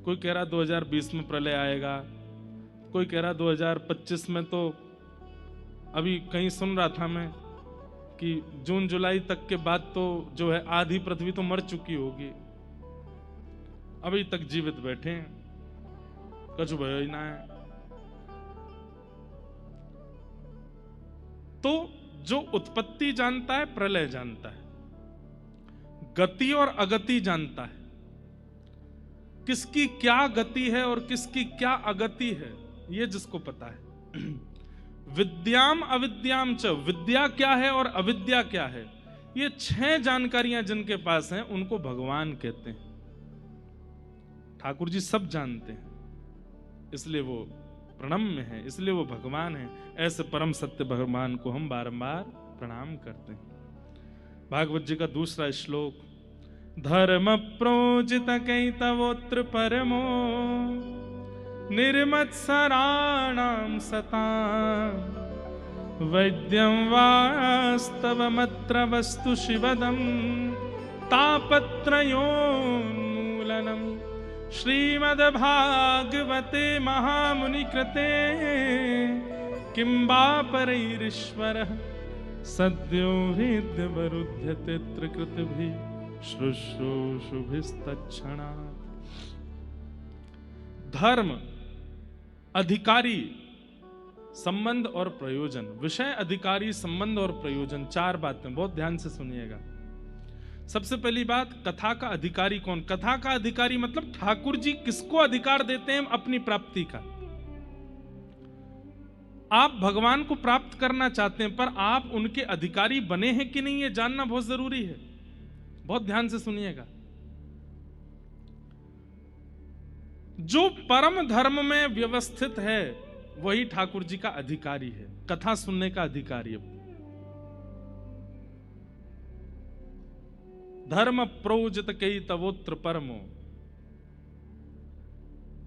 कोई कह रहा 2020 में प्रलय आएगा, कोई कह रहा 2025 में। तो अभी कहीं सुन रहा था मैं कि जून जुलाई तक के बाद तो जो है आधी पृथ्वी तो मर चुकी होगी, अभी तक जीवित बैठे हैं, कुछ भयो ही ना है। तो जो उत्पत्ति जानता है, प्रलय जानता है, गति और अगति जानता है, किसकी क्या गति है और किसकी क्या अगति है, ये जिसको पता है। विद्याम अविद्याम च, विद्या क्या है और अविद्या क्या है, ये 6 जानकारियां जिनके पास हैं उनको भगवान कहते हैं। ठाकुर जी सब जानते हैं, इसलिए वो प्रणम्य है, इसलिए वो भगवान है। ऐसे परम सत्य भगवान को हम बारंबार प्रणाम करते हैं। भागवत जी का दूसरा श्लोक, धर्म प्रोजित कैतवोत्र परमो निर्मत्सराणां सतां, वैद्यं वास्तवमत्र वस्तु शिवदं तापत्रयोन्मूलनम्। श्रीमद्भागवते महामुनिकृते किं वा परैरीश्वरः सद्यो हृद्यवरुध्यते त्रिकृतिभिः शुश्रूषुभिस्तत्क्षणात्। धर्म, अधिकारी, संबंध और प्रयोजन। विषय, अधिकारी, संबंध और प्रयोजन, 4 बातें बहुत ध्यान से सुनिएगा। सबसे पहली बात, कथा का अधिकारी कौन। कथा का अधिकारी मतलब ठाकुर जी किसको अधिकार देते हैं अपनी प्राप्ति का। आप भगवान को प्राप्त करना चाहते हैं, पर आप उनके अधिकारी बने हैं कि नहीं, ये जानना बहुत जरूरी है। बहुत ध्यान से सुनिएगा। जो परम धर्म में व्यवस्थित है वही ठाकुर जी का अधिकारी है, कथा सुनने का अधिकारी है। धर्म प्रोजित कई तवोत्र परमो।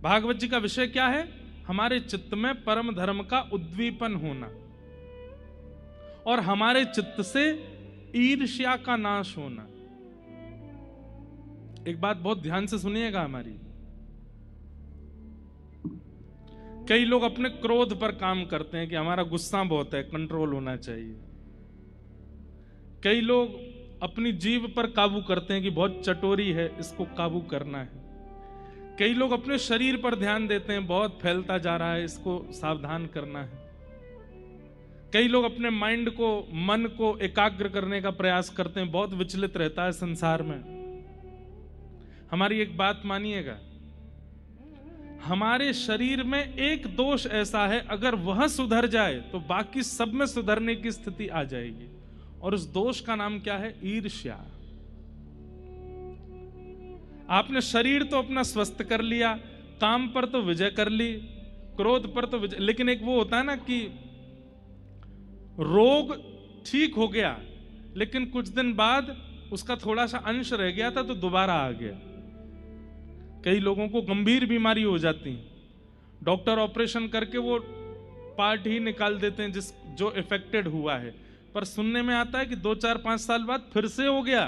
भागवत जी का विषय क्या है? हमारे चित्त में परम धर्म का उद्दीपन होना। और हमारे चित्त से ईर्ष्या का नाश होना। एक बात बहुत ध्यान से सुनिएगा हमारी। कई लोग अपने क्रोध पर काम करते हैं कि हमारा गुस्सा बहुत है, कंट्रोल होना चाहिए। कई लोग अपनी जीभ पर काबू करते हैं कि बहुत चटोरी है, इसको काबू करना है। कई लोग अपने शरीर पर ध्यान देते हैं, बहुत फैलता जा रहा है, इसको सावधान करना है। कई लोग अपने माइंड को, मन को एकाग्र करने का प्रयास करते हैं, बहुत विचलित रहता है संसार में। हमारी एक बात मानिएगा, हमारे शरीर में एक दोष ऐसा है, अगर वह सुधर जाए तो बाकी सब में सुधरने की स्थिति आ जाएगी। और उस दोष का नाम क्या है? ईर्ष्या। आपने शरीर तो अपना स्वस्थ कर लिया, काम पर तो विजय कर ली, क्रोध पर तो विजय, लेकिन एक वो होता है ना कि रोग ठीक हो गया लेकिन कुछ दिन बाद उसका थोड़ा सा अंश रह गया था तो दोबारा आ गया। कई लोगों को गंभीर बीमारी हो जाती है, डॉक्टर ऑपरेशन करके वो पार्ट ही निकाल देते हैं जो इफेक्टेड हुआ है, पर सुनने में आता है कि 2, 4, 5 साल बाद फिर से हो गया।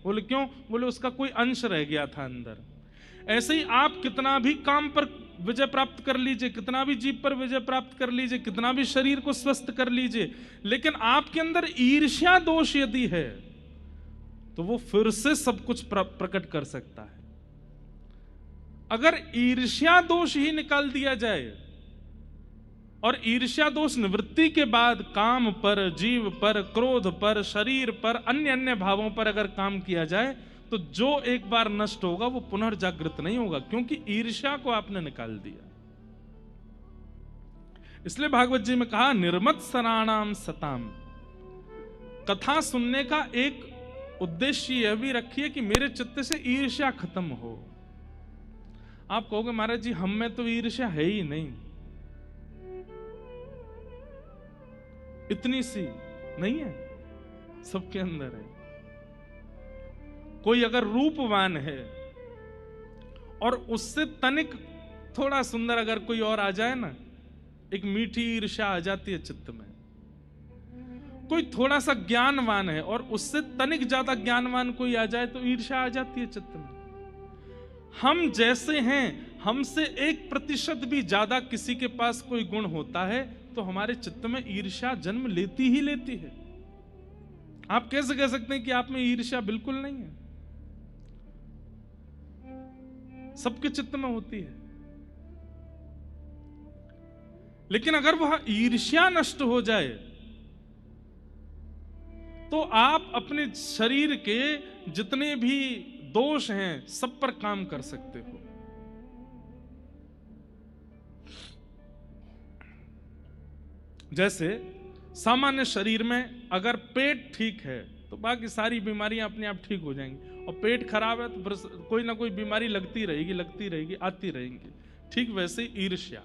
बोले क्यों? बोले उसका कोई अंश रह गया था अंदर। ऐसे ही आप कितना भी काम पर विजय प्राप्त कर लीजिए, कितना भी जीव पर विजय प्राप्त कर लीजिए, कितना भी शरीर को स्वस्थ कर लीजिए, लेकिन आपके अंदर ईर्ष्या दोष यदि है तो वो फिर से सब कुछ प्रकट कर सकता है। अगर ईर्ष्या दोष ही निकाल दिया जाए और ईर्ष्या दोष निवृत्ति के बाद काम पर, जीव पर, क्रोध पर, शरीर पर, अन्य अन्य भावों पर अगर काम किया जाए तो जो एक बार नष्ट होगा वो पुनर्जागृत नहीं होगा, क्योंकि ईर्ष्या को आपने निकाल दिया। इसलिए भागवत जी में कहा निर्मत सराणाम सताम। कथा सुनने का एक उद्देश्य यह भी रखिए कि मेरे चित्त से ईर्ष्या खत्म हो। आप कहोगे महाराज जी हम में तो ईर्ष्या है ही नहीं, इतनी सी नहीं है, सबके अंदर है। कोई अगर रूपवान है और उससे तनिक थोड़ा सुंदर अगर कोई और आ जाए ना, एक मीठी ईर्ष्या आ जाती है चित्त में। कोई थोड़ा सा ज्ञानवान है और उससे तनिक ज्यादा ज्ञानवान कोई आ जाए तो ईर्ष्या आ जाती है चित्त में। हम जैसे हैं, हमसे 1% भी ज्यादा किसी के पास कोई गुण होता है तो हमारे चित्त में ईर्ष्या जन्म लेती ही लेती है। आप कैसे कह सकते हैं कि आप में ईर्ष्या बिल्कुल नहीं है? सबके चित्त में होती है। लेकिन अगर वह ईर्ष्या नष्ट हो जाए तो आप अपने शरीर के जितने भी दोष हैं सब पर काम कर सकते हो। जैसे सामान्य शरीर में अगर पेट ठीक है तो बाकी सारी बीमारियां अपने आप ठीक हो जाएंगी, और पेट खराब है तो कोई ना कोई बीमारी लगती रहेगी, आती रहेंगी। ठीक वैसे ईर्ष्या,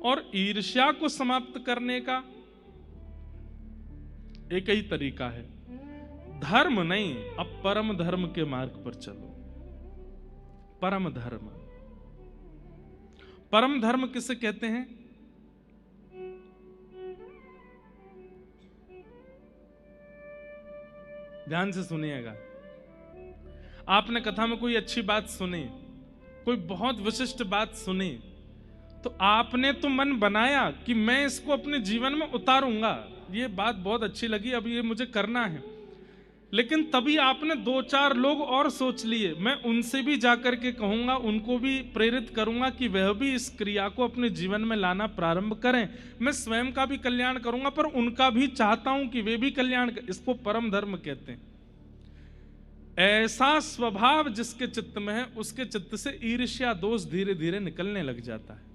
और ईर्ष्या को समाप्त करने का एक ही तरीका है, धर्म नहीं, अब परम धर्म के मार्ग पर चलो। परम धर्म, परम धर्म किसे कहते हैं? ध्यान से सुनिएगा। आपने कथा में कोई अच्छी बात सुनी, कोई बहुत विशिष्ट बात सुनी, तो आपने तो मन बनाया कि मैं इसको अपने जीवन में उतारूंगा, ये बात बहुत अच्छी लगी, अब ये मुझे करना है। लेकिन तभी आपने 2-4 लोग और सोच लिए, मैं उनसे भी जाकर के कहूंगा, उनको भी प्रेरित करूंगा कि वह भी इस क्रिया को अपने जीवन में लाना प्रारंभ करें। मैं स्वयं का भी कल्याण करूंगा पर उनका भी चाहता हूं कि वे भी कल्याण करें। इसको परम धर्म कहते हैं। ऐसा स्वभाव जिसके चित्त में है उसके चित्त से ईर्ष्या दोष धीरे धीरे निकलने लग जाता है।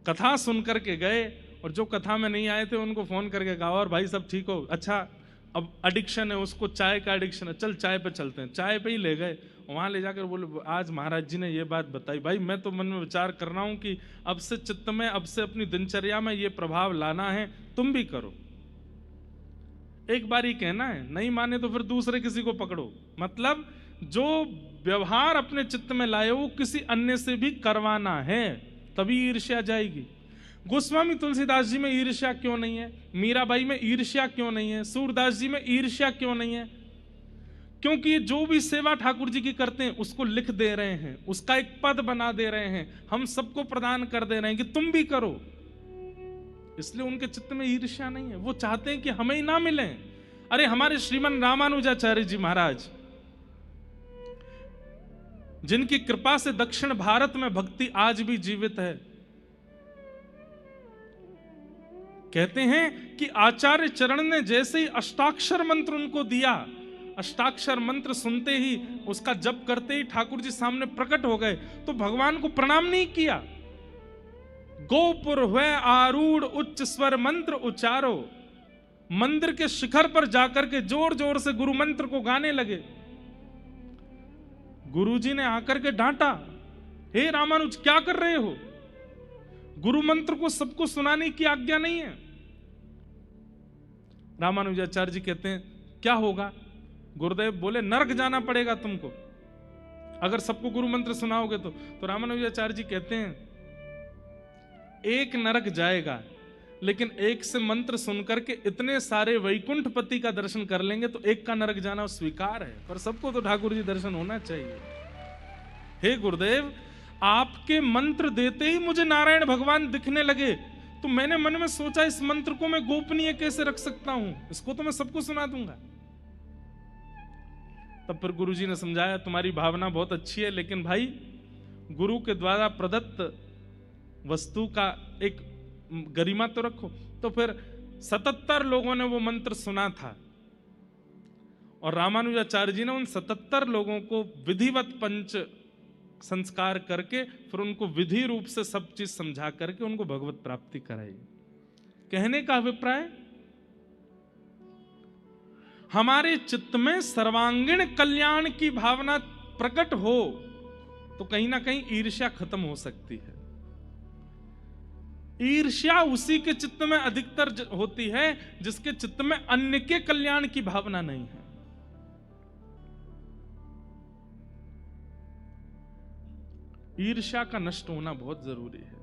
कथा सुनकर के गए और जो कथा में नहीं आए थे उनको फोन करके कहा और भाई सब ठीक हो, अच्छा अब एडिक्शन है उसको, चाय का एडिक्शन है, चल चाय पे चलते हैं। चाय पे ही ले गए, वहां ले जाकर बोले आज महाराज जी ने ये बात बताई। भाई मैं तो मन में विचार कर रहा हूं कि अब से चित्त में, अब से अपनी दिनचर्या में ये प्रभाव लाना है, तुम भी करो। एक बार ही कहना है, नहीं माने तो फिर दूसरे किसी को पकड़ो। मतलब जो व्यवहार अपने चित्त में लाए वो किसी अन्य से भी करवाना है, तभी ईर्ष्या जाएगी। गोस्वामी तुलसीदास जी में ईर्ष्या क्यों नहीं है, मीराबाई में ईर्ष्या क्यों नहीं है, सूरदास जी में ईर्ष्या क्यों नहीं है? क्योंकि जो भी सेवा ठाकुर जी की करते हैं उसको लिख दे रहे हैं, उसका एक पद बना दे रहे हैं, हम सबको प्रदान कर दे रहे हैं कि तुम भी करो। इसलिए उनके चित्त में ईर्ष्या नहीं है। वो चाहते हैं कि हमें ही ना मिले। अरे हमारे श्रीमन रामानुजाचार्य जी महाराज, जिनकी कृपा से दक्षिण भारत में भक्ति आज भी जीवित है, कहते हैं कि आचार्य चरण ने जैसे ही अष्टाक्षर मंत्र उनको दिया, अष्टाक्षर मंत्र सुनते ही, उसका जप करते ही ठाकुर जी सामने प्रकट हो गए, तो भगवान को प्रणाम नहीं किया। गोपुर हुए आरूढ़ उच्च स्वर मंत्र उच्चारो, मंदिर के शिखर पर जाकर के जोर जोर से गुरु मंत्र को गाने लगे। गुरुजी ने आकर के डांटा, हे रामानुज क्या कर रहे हो? गुरु मंत्र को सबको सुनाने की आज्ञा नहीं है। रामानुजाचार्य जी कहते हैं क्या होगा? गुरुदेव बोले नरक जाना पड़ेगा तुमको अगर सबको गुरु मंत्र सुनाओगे तो रामानुजाचार्य जी कहते हैं एक नरक जाएगा, लेकिन एक से मंत्र सुनकर के इतने सारे वैकुंठपति का दर्शन कर लेंगे तो एक का नरक जाना स्वीकार है, पर सबको तो ठाकुर जी दर्शन होना चाहिए। हे गुरुदेव, आपके मंत्र देते ही मुझे नारायण भगवान दिखने लगे, तो मैंने मन में सोचा इस मंत्र को मैं गोपनीय कैसे रख सकता हूं, इसको तो मैं सबको सुना दूंगा। तब फिर गुरुजी ने समझाया तुम्हारी भावना बहुत अच्छी है, लेकिन भाई गुरु के द्वारा प्रदत्त वस्तु का एक गरिमा तो रखो। तो फिर 77 लोगों ने वो मंत्र सुना था और रामानुजाचार्य जी ने उन 77 लोगों को विधिवत पंच संस्कार करके फिर उनको विधि रूप से सब चीज समझा करके उनको भगवत प्राप्ति कराई। कहने का अभिप्राय, हमारे चित्त में सर्वांगीण कल्याण की भावना प्रकट हो तो कहीं ना कहीं ईर्ष्या खत्म हो सकती है। ईर्ष्या उसी के चित्त में अधिकतर होती है जिसके चित्त में अन्य के कल्याण की भावना नहीं है। ईर्ष्या का नष्ट होना बहुत जरूरी है।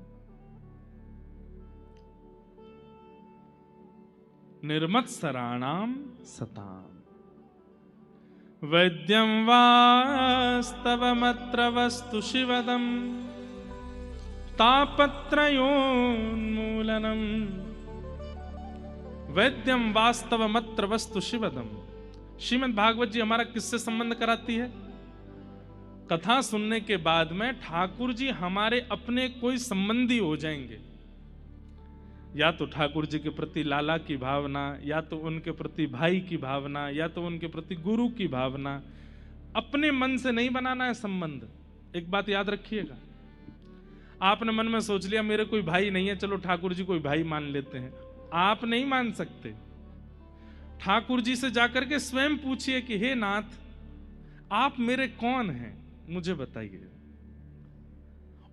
निर्मत्सराणाम सताम वैद्यं वास्तवमत्र वस्तु शिवदम तापत्रयोन्मूलनम। वैद्यम वास्तवमत्र वस्तु शिवदम। श्रीमद् भागवत जी हमारा किससे संबंध कराती है? कथा सुनने के बाद में ठाकुर जी हमारे अपने कोई संबंधी हो जाएंगे, या तो ठाकुर जी के प्रति लाला की भावना, या तो उनके प्रति भाई की भावना, या तो उनके प्रति गुरु की भावना। अपने मन से नहीं बनाना है संबंध। एक बात याद रखिएगा, आपने मन में सोच लिया मेरे कोई भाई नहीं है, चलो ठाकुर जी कोई भाई मान लेते हैं, आप नहीं मान सकते। ठाकुर जी से जाकर के स्वयं पूछिए कि हे नाथ, आप मेरे कौन हैं, मुझे बताइए।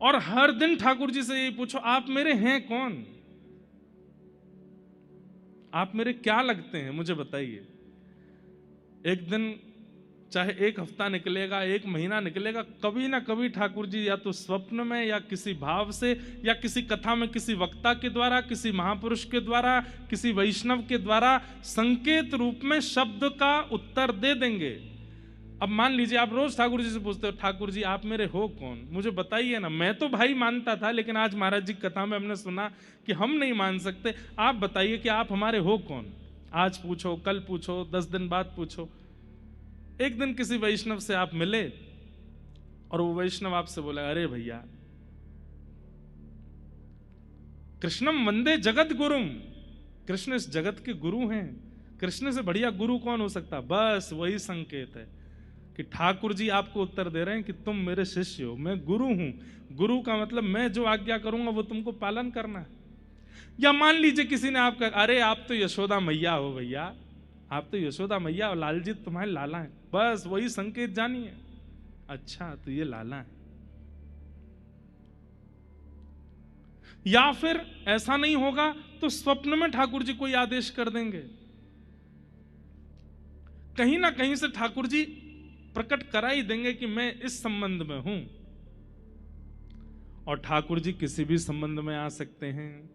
और हर दिन ठाकुर जी से यही पूछो, आप मेरे हैं कौन, आप मेरे क्या लगते हैं, मुझे बताइए। एक दिन चाहे एक हफ्ता निकलेगा, एक महीना निकलेगा, कभी ना कभी ठाकुर जी या तो स्वप्न में या किसी भाव से या किसी कथा में किसी वक्ता के द्वारा, किसी महापुरुष के द्वारा, किसी वैष्णव के द्वारा संकेत रूप में शब्द का उत्तर दे देंगे। अब मान लीजिए आप रोज ठाकुर जी से पूछते हो, ठाकुर जी आप मेरे हो कौन, मुझे बताइए ना। मैं तो भाई मानता था, लेकिन आज महाराज जी की कथा में हमने सुना कि हम नहीं मान सकते। आप बताइए कि आप हमारे हो कौन। आज पूछो, कल पूछो, 10 दिन बाद पूछो। एक दिन किसी वैष्णव से आप मिले और वो वैष्णव आपसे बोला, अरे भैया कृष्णम वंदे जगत गुरुम, कृष्ण इस जगत के गुरु हैं, कृष्ण से बढ़िया गुरु कौन हो सकता। बस वही संकेत है कि ठाकुर जी आपको उत्तर दे रहे हैं कि तुम मेरे शिष्य हो, मैं गुरु हूं। गुरु का मतलब मैं जो आज्ञा करूंगा वो तुमको पालन करना है। या मान लीजिए किसी ने आपका, अरे आप तो यशोदा मैया हो भैया, आप तो यशोदा मैया और लाल जी तुम्हारे लाला हैं। बस वही संकेत जानिए, अच्छा तो ये लाला है। या फिर ऐसा नहीं होगा तो स्वप्न में ठाकुर जी कोई आदेश कर देंगे। कहीं ना कहीं से ठाकुर जी प्रकट करा ही देंगे कि मैं इस संबंध में हूं। और ठाकुर जी किसी भी संबंध में आ सकते हैं,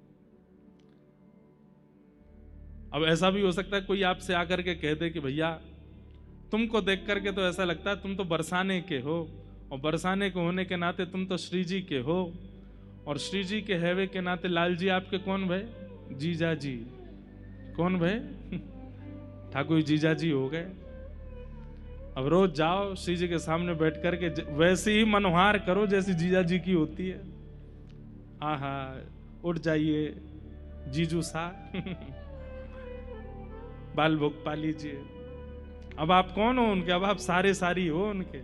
अब ऐसा भी हो सकता है कोई आपसे आकर के कह दे कि भैया तुमको देख करके तो ऐसा लगता है तुम तो बरसाने के हो, और बरसाने के होने के नाते तुम तो श्री जी के हो, और श्री जी के हैवे के नाते लाल जी आपके कौन भय? जीजा जी। कौन भय? ठाकुर जीजा जी हो गए। अब रोज जाओ श्री जी के सामने बैठ करके वैसे ही मनोहार करो जैसी जीजा जी की होती है। आहा, उठ जाइए जीजू सा बाल भोग पा लीजिए। अब आप कौन हो उनके? अब आप सारे सारी हो उनके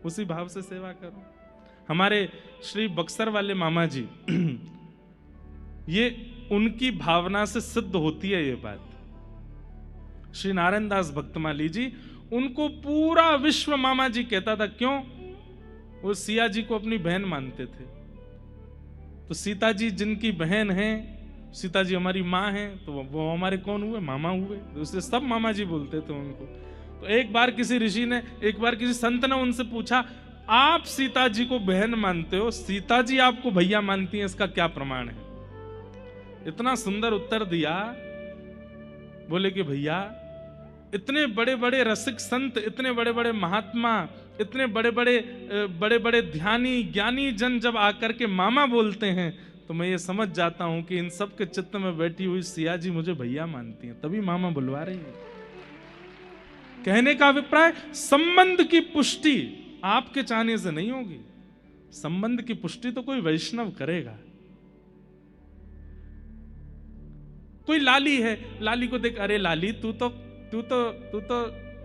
उसी भाव से सेवा करो। हमारे श्री बक्सर वाले मामा जी ये उनकी भावना से सिद्ध होती है ये बात। श्री नारायण दास भक्तमाली जी, उनको पूरा विश्व मामा जी कहता था। क्यों? वो सिया जी को अपनी बहन मानते थे। तो सीता जी जिनकी बहन है, सीता जी हमारी माँ हैं, तो वो हमारे कौन हुए? मामा हुए। तो उससे सब मामा जी बोलते थे उनको। तो एक बार किसी ऋषि ने, एक बार किसी संत ने उनसे पूछा, आप सीता जी को बहन मानते हो, सीता जी आपको भैया मानती हैं, इसका क्या प्रमाण है? इतना सुंदर उत्तर दिया। बोले कि भैया इतने बड़े बड़े रसिक संत, इतने बड़े बड़े महात्मा, इतने बड़े बड़े ध्यानी ज्ञानी जन जब आकर के मामा बोलते हैं तो मैं ये समझ जाता हूं कि इन सब के चित्त में बैठी हुई सिया जी मुझे भैया मानती हैं, तभी मामा बुलवा रही है। कहने का अभिप्राय, संबंध की पुष्टि आपके चाहने से नहीं होगी, संबंध की पुष्टि तो कोई वैष्णव करेगा। कोई लाली है, लाली को देख, अरे लाली तू तो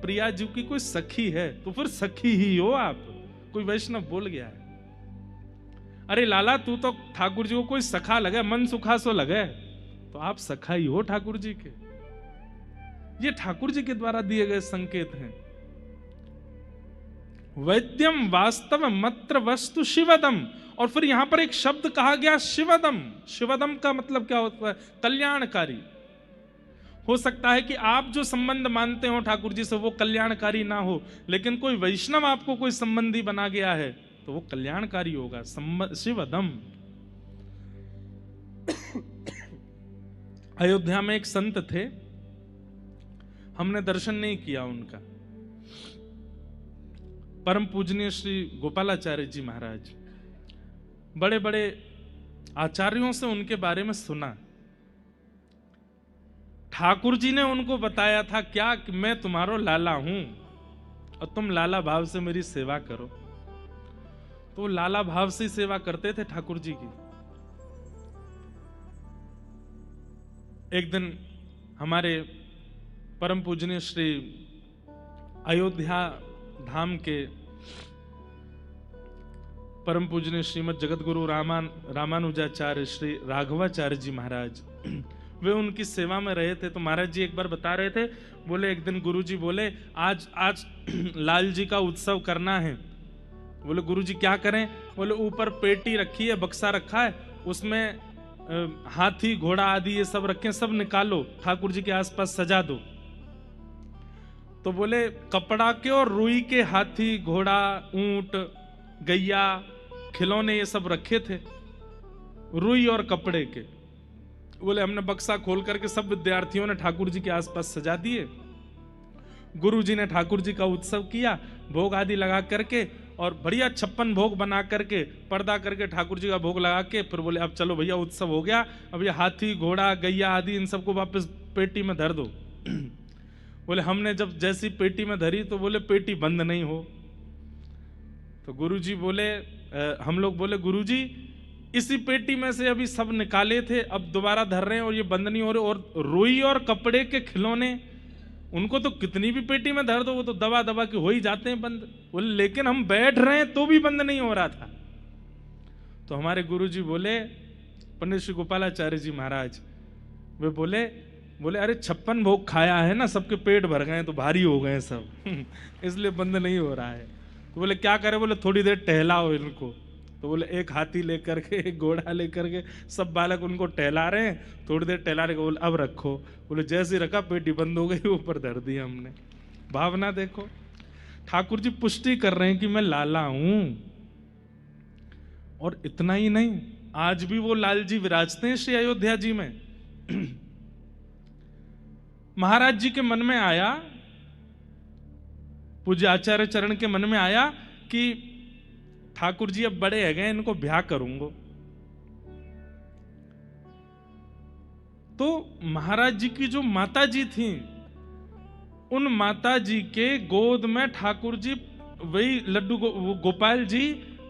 प्रिया जी की कोई सखी है, तो फिर सखी ही हो आप। कोई वैष्णव बोल गया है, अरे लाला तू तो ठाकुर जी को कोई सखा लगे, मन सुखा सो लगे, तो आप सखा ही हो ठाकुर जी के। ये ठाकुर जी के द्वारा दिए गए संकेत हैं। वैद्यम वास्तव मत्र वस्तु शिवदम, और फिर यहां पर एक शब्द कहा गया शिवदम। शिवदम का मतलब क्या होता है? कल्याणकारी। हो सकता है कि आप जो संबंध मानते हो ठाकुर जी से वो कल्याणकारी ना हो, लेकिन कोई वैष्णव आपको कोई संबंधी बना गया है तो वो कल्याणकारी होगा। शिवदम। अयोध्या में एक संत थे, हमने दर्शन नहीं किया उनका, परम पूजनीय श्री गोपालाचार्य जी महाराज। बड़े बड़े आचार्यों से उनके बारे में सुना। ठाकुर जी ने उनको बताया था क्या कि मैं तुम्हारो लाला हूं और तुम लाला भाव से मेरी सेवा करो। तो लाला भाव से सेवा करते थे ठाकुर जी की। एक दिन हमारे परम पूजनीय श्री अयोध्या धाम के परम पूजनीय श्रीमद जगत गुरु रामानुजाचार्य श्री राघवाचार्य जी महाराज, वे उनकी सेवा में रहे थे। तो महाराज जी एक बार बता रहे थे, बोले एक दिन गुरु जी बोले आज लाल जी का उत्सव करना है। बोले गुरु जी क्या करें? बोले ऊपर पेटी रखी है, बक्सा रखा है, उसमें हाथी घोड़ा आदि ये सब रखे, सब निकालो, ठाकुर जी के आसपास सजा दो। तो बोले कपड़ा के और रुई के हाथी घोड़ा ऊंट गैया खिलौने ये सब रखे थे, रुई और कपड़े के। बोले हमने बक्सा खोल करके सब विद्यार्थियों ने ठाकुर जी के आसपास सजा दिए। गुरु जी ने ठाकुर जी का उत्सव किया, भोग आदि लगा करके, और बढ़िया 56 भोग बना करके पर्दा करके ठाकुर जी का भोग लगा के फिर बोले अब चलो भैया उत्सव हो गया, अब ये हाथी घोड़ा गैया आदि इन सबको वापस पेटी में धर दो। बोले हमने जब जैसी पेटी में धरी तो बोले पेटी बंद नहीं हो। तो गुरु जी बोले हम लोग बोले गुरु जी इसी पेटी में से अभी सब निकाले थे, अब दोबारा धर रहे हैं और ये बंद नहीं हो रहे, और रुई और कपड़े के खिलौने उनको तो कितनी भी पेटी में धर दो वो तो दबा दबा के हो ही जाते हैं बंद। बोले लेकिन हम बैठ रहे हैं तो भी बंद नहीं हो रहा था। तो हमारे गुरु जी बोले, पंडित श्री गोपालाचार्य जी महाराज, वे बोले अरे 56 भोग खाया है ना, सबके पेट भर गए तो भारी हो गए सब इसलिए बंद नहीं हो रहा है। तो बोले क्या करे? बोले थोड़ी देर टहलाओ इनको। तो बोले एक हाथी लेकर के एक घोड़ा लेकर के सब बालक उनको टहला रहे हैं, थोड़ी देर टहला रहे, बोले अब रखो। बोले जैसे रखा पेटी बंद हो गई, ऊपर धर दी हमने। भावना देखो, ठाकुर जी पुष्टि कर रहे हैं कि मैं लाला हूं। और इतना ही नहीं, आज भी वो लाल जी विराजते हैं श्री अयोध्या जी में। महाराज जी के मन में आया, पूज्य आचार्य चरण के मन में आया कि ठाकुर जी अब बड़े है गए, इनको ब्याह करूंगा। तो महाराज जी की जो माता जी थी, उन माता जी के गोद में ठाकुर जी, वही लड्डू गोपाल जी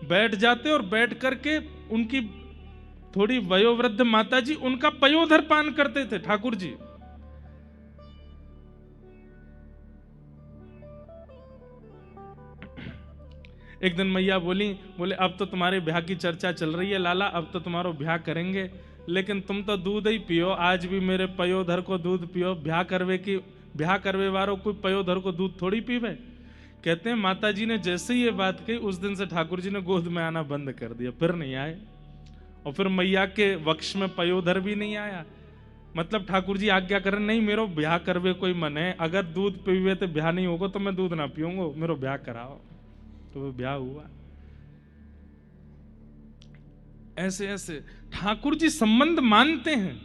बैठ जाते और बैठ करके उनकी थोड़ी वयोवृद्ध माता जी उनका पयोधर पान करते थे ठाकुर जी। एक दिन मैया बोले अब तो तुम्हारे ब्याह की चर्चा चल रही है लाला, अब तो तुम्हारा ब्याह करेंगे, लेकिन तुम तो दूध ही पियो, आज भी मेरे पयोधर को दूध पियो। ब्याह करवे वालों कोई पयोधर को दूध थोड़ी पीवे। कहते हैं माता जी ने जैसे ही ये बात कही, उस दिन से ठाकुर जी ने गोद में आना बंद कर दिया, फिर नहीं आए। और फिर मैया के वक्ष में पयोधर भी नहीं आया। मतलब ठाकुर जी आज्ञा करें, नहीं मेरो ब्याह करवे कोई मन है, अगर दूध पीवे तो ब्याह नहीं होगा, तो मैं दूध ना पीऊंगा, मेरो ब्याह कराओ। तो वो ब्याह हुआ। ऐसे ऐसे ठाकुर जी संबंध मानते हैं,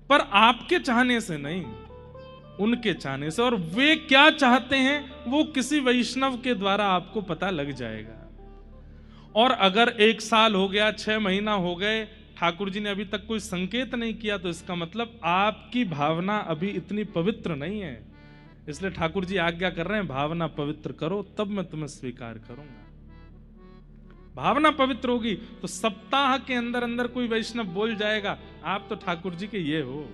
पर आपके चाहने से नहीं, उनके चाहने से। और वे क्या चाहते हैं वो किसी वैष्णव के द्वारा आपको पता लग जाएगा। और अगर 1 साल हो गया, 6 महीना हो गए, ठाकुर जी ने अभी तक कोई संकेत नहीं किया, तो इसका मतलब आपकी भावना अभी इतनी पवित्र नहीं है। इसलिए ठाकुर जी आज्ञा कर रहे हैं, भावना पवित्र करो, तब मैं तुम्हें स्वीकार करूंगा। भावना पवित्र होगी तो सप्ताह के अंदर अंदर कोई वैष्णव बोल जाएगा, आप तो ठाकुर जी के ये हो।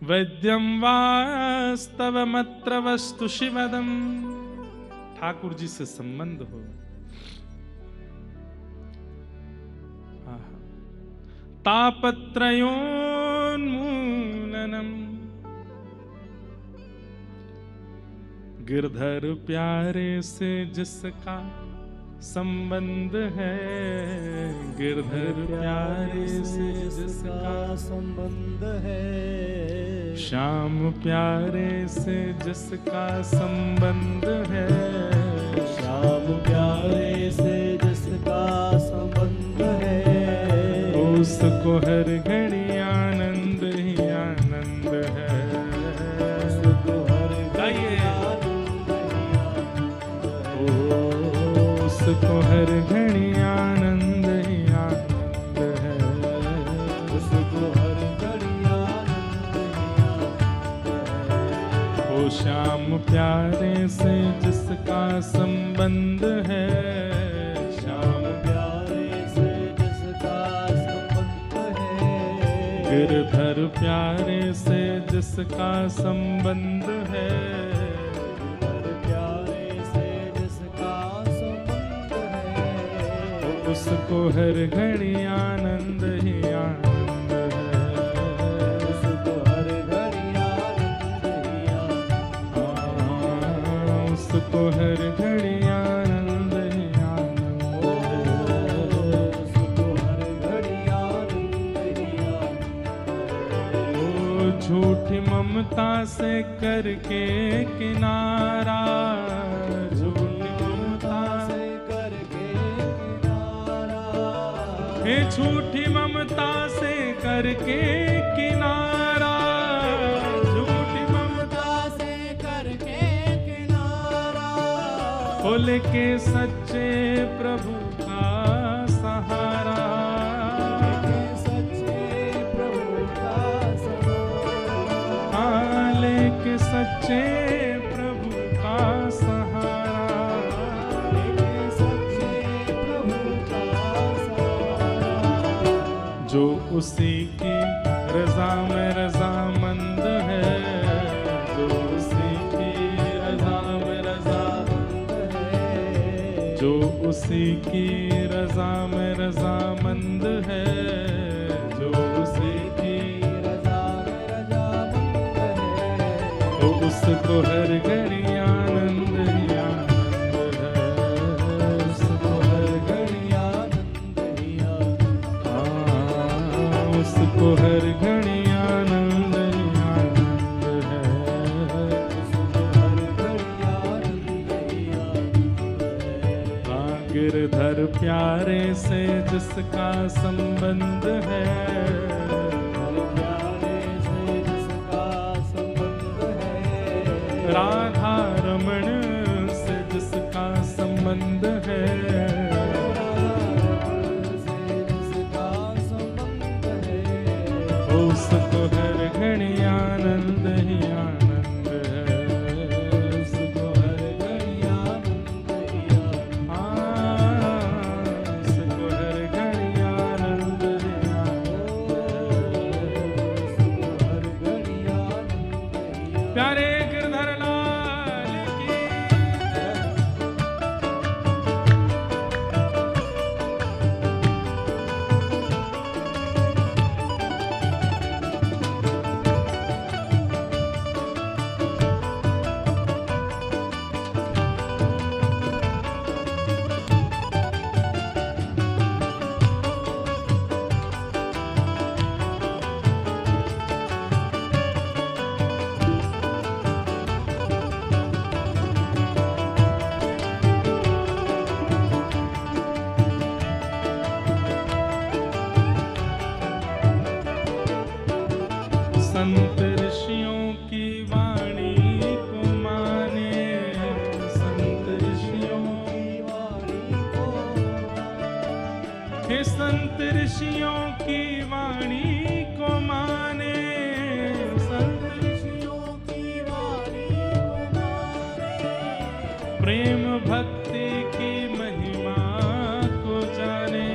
वैद्यम वास्तवमत्र वस्तु शिवदम, ठाकुर जी से संबंध हो। तापत्रयोन्मूलनम, गिरधर प्यारे से जिसका संबंध है, गिरधर प्यारे से जिसका संबंध है, श्याम प्यारे से जिसका संबंध है, श्याम प्यारे से जिसका संबंध है, उसको हर घड़ी आनंद ही आनंद है, उसको हर घड़ी आनंद ही उसको हर घड़ी आनंद ही आनंद है, उसको हर घड़ी आनंद ही आनंद है। ओ श्याम प्यारे से जिसका संबंध है, श्याम प्यारे से जिसका संबंध है, गिरधर प्यारे से जिसका संबंध है, गिरधर प्यारे से जिसका संबंध है, उसको हर घड़ी आनंद ही आनंद है, उसको हर घड़ी आनंद ही आनंद है, उसको हर घड़ी आनंद ही आनंद है, उसको हर घड़ी आनंद ही आनंद है। ओ झूठी ममता से करके किनारा, झूठी ममता से करके किनारा, हे झूठी ममता से करके किनारा, झूठी ममता से करके किनारा, खोल के सच्चे प्रभु का सहारा, सच्चे प्रभु का सहारा, लेके सच्चे प्रभु का सहारा, सच्चे प्रभु का सहारा, जो उसी की रजा में रजामंद है, जो उसी की रजा में रजामंद है, जो उसी की रजा में रजामंद है, जो उसी की रजा में रजामंद है, तो उसको हर घड़ी आनंद ही आनंद है, उसको हर घड़ी आनंद ही आनंद, उसको हर घड़ी आनंद ही आनंद है, उसको हर घड़ी आनंद ही आनंद है। गिरधर प्यारे से जिसका संबंध है, प्यारे से जिसका संबंध है, राधा रमण से जिसका संबंध है, से जिसका संबंध है, उसको हर घड़ी आनंद ही आनंद है, उसको हर घड़ी आनंद ही आनंद, उसको हर घड़ी आनंद ही आनंद। हर घड़ी आनंद ही प्यारे गिरधर लाल की संत ऋषियों की वाणी को माने, संत ऋषियों की वाणी को, हे संत ऋषियों की वाणी को माने, संत ऋषियों की वाणी को माने, प्रेम भक्ति की महिमा को जाने,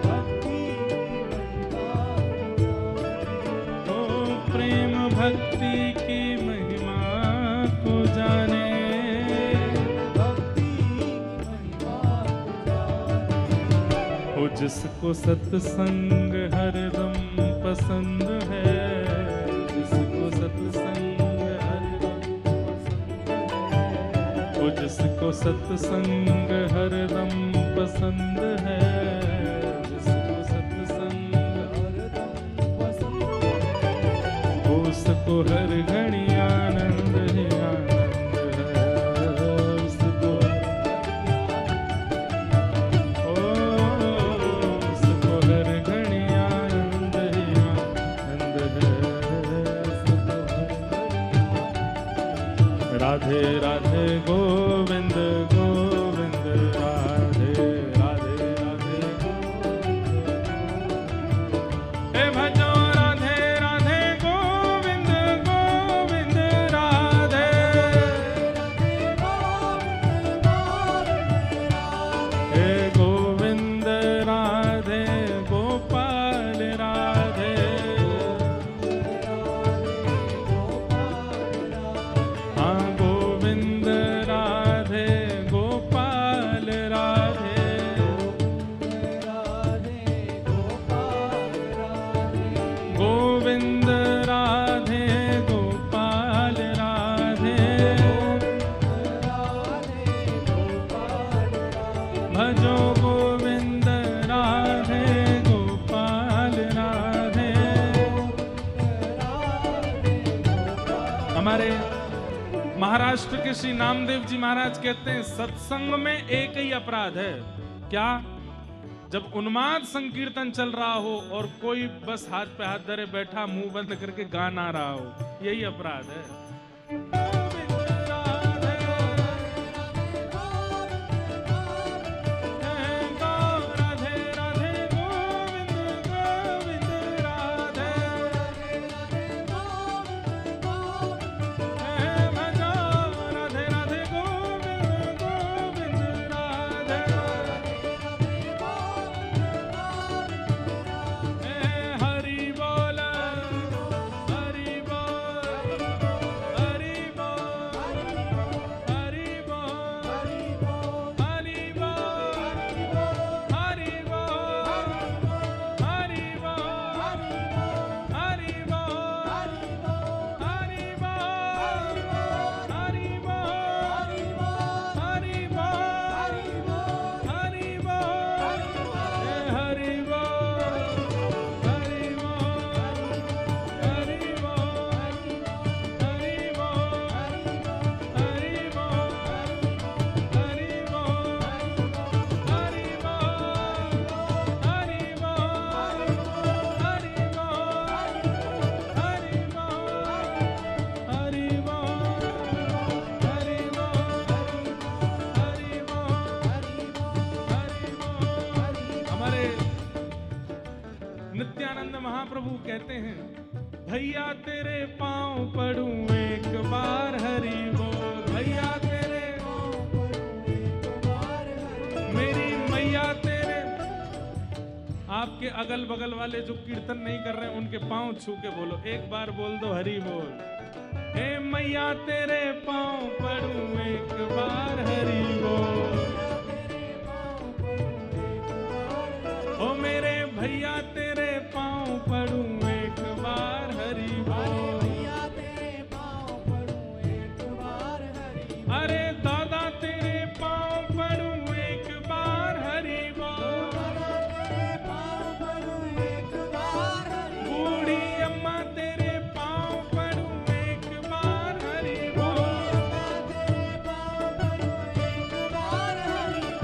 भक्ति ओ प्रेम भक्ति की महिमा को जाने, भक्ति महिमा को जाने, ओ जिसको सत्संग हरदम पसंद है, जिसको सत्संग हरदम पसंद है, ओ जिसको सत्संग हरदम पसंद है, जिसको सत्संग हरदम पसंद है, उसको हर घड़ी आनंद ही आनंद है, उसको उसको हर घड़ी आनंद ही आनंद है। राधे राधे गोविंद गोविंद, राधे राधे राधे गोविंद, हे भजो राधे राधे गोविंद गोविंद, राधे हे गोविंद राधे गोपाल राधे, हाँ गोविंद राधे गोपाल राधे, गोविंद राधे गोपाल राधे, भजो गोविंद राधे गोपाल राधे। हमारे महाराष्ट्र के श्री नामदेव जी महाराज कहते हैं सत्संग में एक ही अपराध है, क्या? जब उन्माद संकीर्तन चल रहा हो और कोई बस हाथ पे हाथ धरे बैठा मुंह बंद करके गा ना रहा हो, यही अपराध है। राधे राधे गोविंद गोविंद राधे, भजो राधे राधे गोविंद गोविंद राधे, हरि बोल हरि बोल हरि बोल। कहते हैं भैया तेरे पाँव पड़ूं एक बार हरि बोल, भैया तेरे मेरी मैया तेरे। आपके अगल बगल वाले जो कीर्तन नहीं कर रहे हैं उनके पाँव छू के बोलो, एक बार बोल दो हरि बोल। हे मैया तेरे पाँव पड़ूं एक बार हरि बोल, ओ मेरे भैया तेरे पाँव पड़ूं एक बार हरि बोल, अरे दादा तेरे पाँव पड़ूं एक बार हरि बोल, बूढ़ी अम्मा तेरे पाँव पड़ूं एक बार हरि बोल,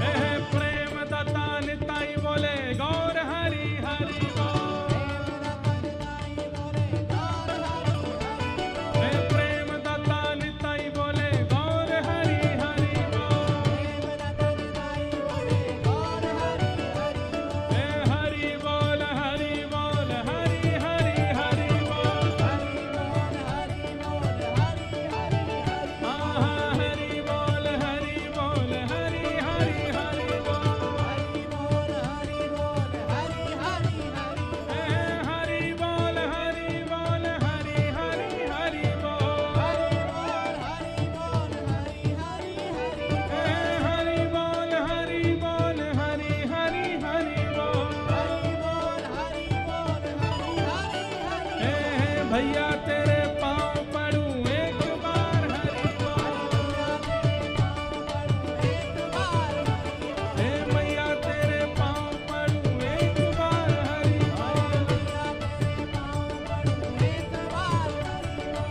हे प्रेम दाता निताई बोले गौर हरि हरि बोल, हे प्रेम दाता निताई बोले गौर हरि हरि बोल, हे हरि बोल हरि बोल हरि हरि हरि बोल, आहा हरि बोल हरि बोल हरि हरि हरि बोल, हे हरि बोल हरि बोल हरि हरि हरि बोल, हे हरि बोल हरि बोल हरि हरि हरि बोल, हे भैया तेरे पाँव पड़ूं एक बार हरि बोल, हे मैया तेरे पाँव पड़ूं एक बार हरि बोल,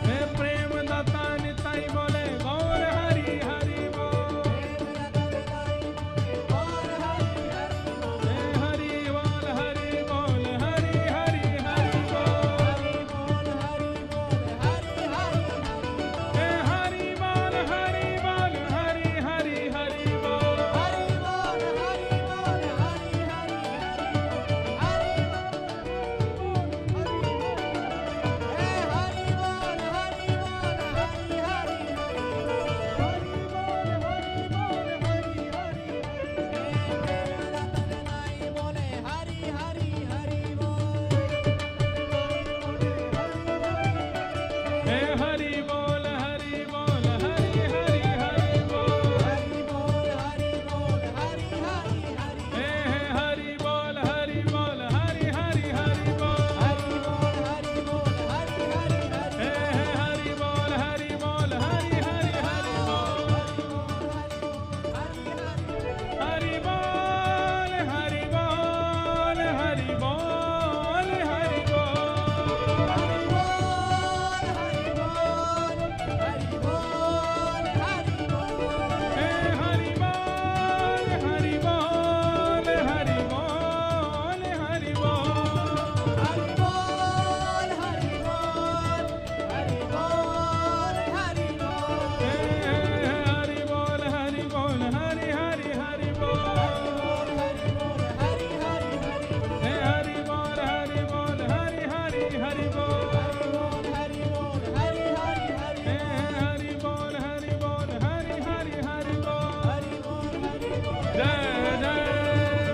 हे प्रेम दाता निताई बोले गौर हरि हरि बोल, हे हरि बोल हरि बोल हरि हरि हरि बोल, हे हरि बोल हरि बोल हरि हरि हरि बोल, हे हरि बोल हरि बोल हरि हरि हरि बोल, हे हरि बोल हरि बोल हरि हरि हरि बोल, हे हरि बोल हरि बोल हरि हरि हरि बोल, हरि बोल हरि बोल हरि बोल हरि बोल, हे हरि बोल हरि बोल हरि बोल हरि बोल, हे हरि बोल हरि बोल हरि हरि हरि बोल, हे हरि बोल हरि बोल हरि हरि हरि बोल, हे हरि बोल हरि बोल हरि हरि हरि बोल, जय जय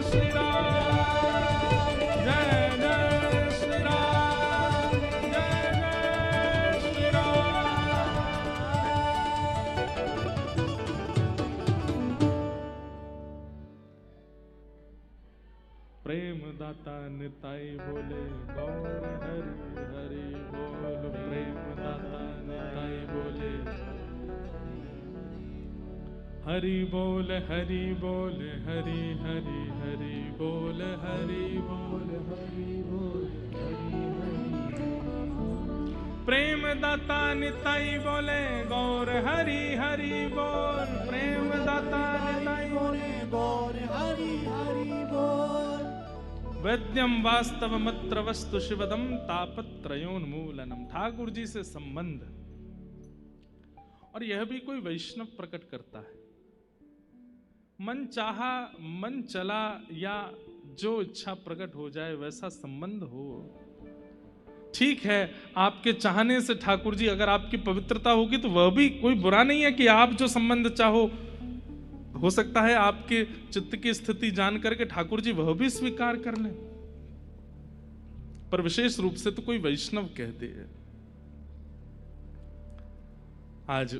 श्री राम, जय जय श्री राम, जय जय श्री राम। प्रेम दाता निताई बोले गौर हरि हरि बोल, प्रेम दाता निताई बोले हरि बोल हरि बोल हरि हरि हरि बोल, हरि बोल हरि बोल हरि हरि, प्रेम दाता निताई बोले गौर हरि हरि बोल, प्रेम दाता निताई बोले गौर हरि हरि बोल, वैद्यम वास्तवमत्र वस्तु शिवदम तापत्रयोन्मूलनम। ठाकुर जी से संबंध, और यह भी कोई वैष्णव प्रकट करता है। मन चाहा, मन चला, या जो इच्छा प्रकट हो जाए वैसा संबंध हो, ठीक है, आपके चाहने से ठाकुर जी, अगर आपकी पवित्रता होगी तो वह भी कोई बुरा नहीं है कि आप जो संबंध चाहो, हो सकता है आपके चित्त की स्थिति जान करके ठाकुर जी वह भी स्वीकार कर लें। पर विशेष रूप से तो कोई वैष्णव कहते हैं। आज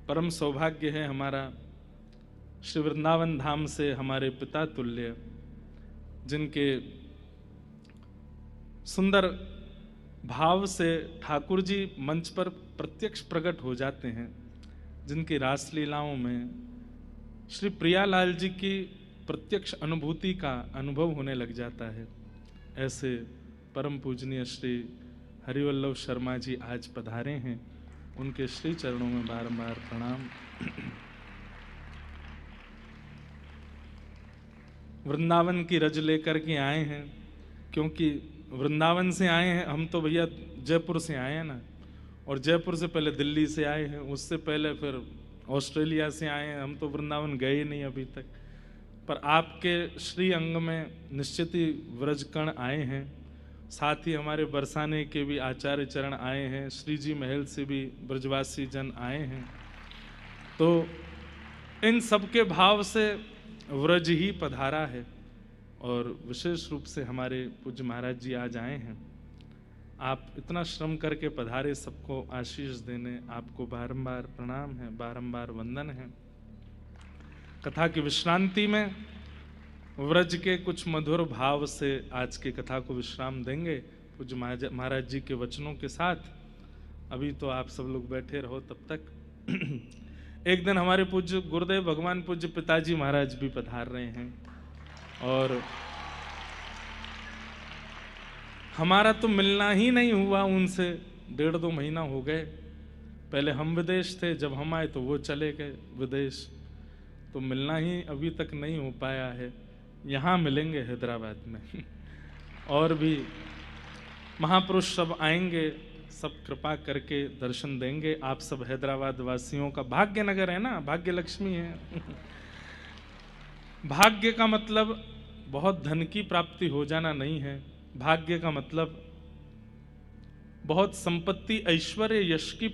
परम सौभाग्य है हमारा, श्री वृंदावन धाम से हमारे पिता तुल्य, जिनके सुंदर भाव से ठाकुर जी मंच पर प्रत्यक्ष प्रकट हो जाते हैं, जिनकी रास लीलाओं में श्री प्रियालाल जी की प्रत्यक्ष अनुभूति का अनुभव होने लग जाता है। ऐसे परम पूजनीय श्री हरिवल्लभ शर्मा जी आज पधारे हैं, उनके श्री चरणों में बारंबार प्रणाम। वृंदावन की रज लेकर के आए हैं, क्योंकि वृंदावन से आए हैं हम तो भैया, जयपुर से आए हैं ना, और जयपुर से पहले दिल्ली से आए हैं, उससे पहले फिर ऑस्ट्रेलिया से आए हैं, हम तो वृंदावन गए नहीं अभी तक। पर आपके श्री अंग में निश्चित ही व्रजकण आए हैं, साथ ही हमारे बरसाने के भी आचार्य चरण आए हैं, श्री जी महल से भी ब्रजवासी जन आए हैं। तो इन सबके भाव से व्रज ही पधारा है, और विशेष रूप से हमारे पूज्य महाराज जी आज आए हैं। आप इतना श्रम करके पधारे, सबको आशीष देने, आपको बारंबार प्रणाम है, बारंबार वंदन है। कथा की विश्रांति में व्रज के कुछ मधुर भाव से आज की कथा को विश्राम देंगे पूज्य महाराज जी के वचनों के साथ। अभी तो आप सब लोग बैठे रहो तब तक। एक दिन हमारे पूज्य गुरुदेव भगवान पूज्य पिताजी महाराज भी पधार रहे हैं, और हमारा तो मिलना ही नहीं हुआ उनसे, 1.5-2 महीना हो गए। पहले हम विदेश थे, जब हम आए तो वो चले गए विदेश, तो मिलना ही अभी तक नहीं हो पाया है। यहाँ मिलेंगे हैदराबाद में। और भी महापुरुष सब आएंगे, सब कृपा करके दर्शन देंगे। आप सब हैदराबाद वासियों का भाग्य नगर है ना, भाग्य लक्ष्मी है। भाग्य का मतलब बहुत धन की प्राप्ति हो जाना नहीं है, भाग्य का मतलब बहुत संपत्ति, ऐश्वर्य, यश की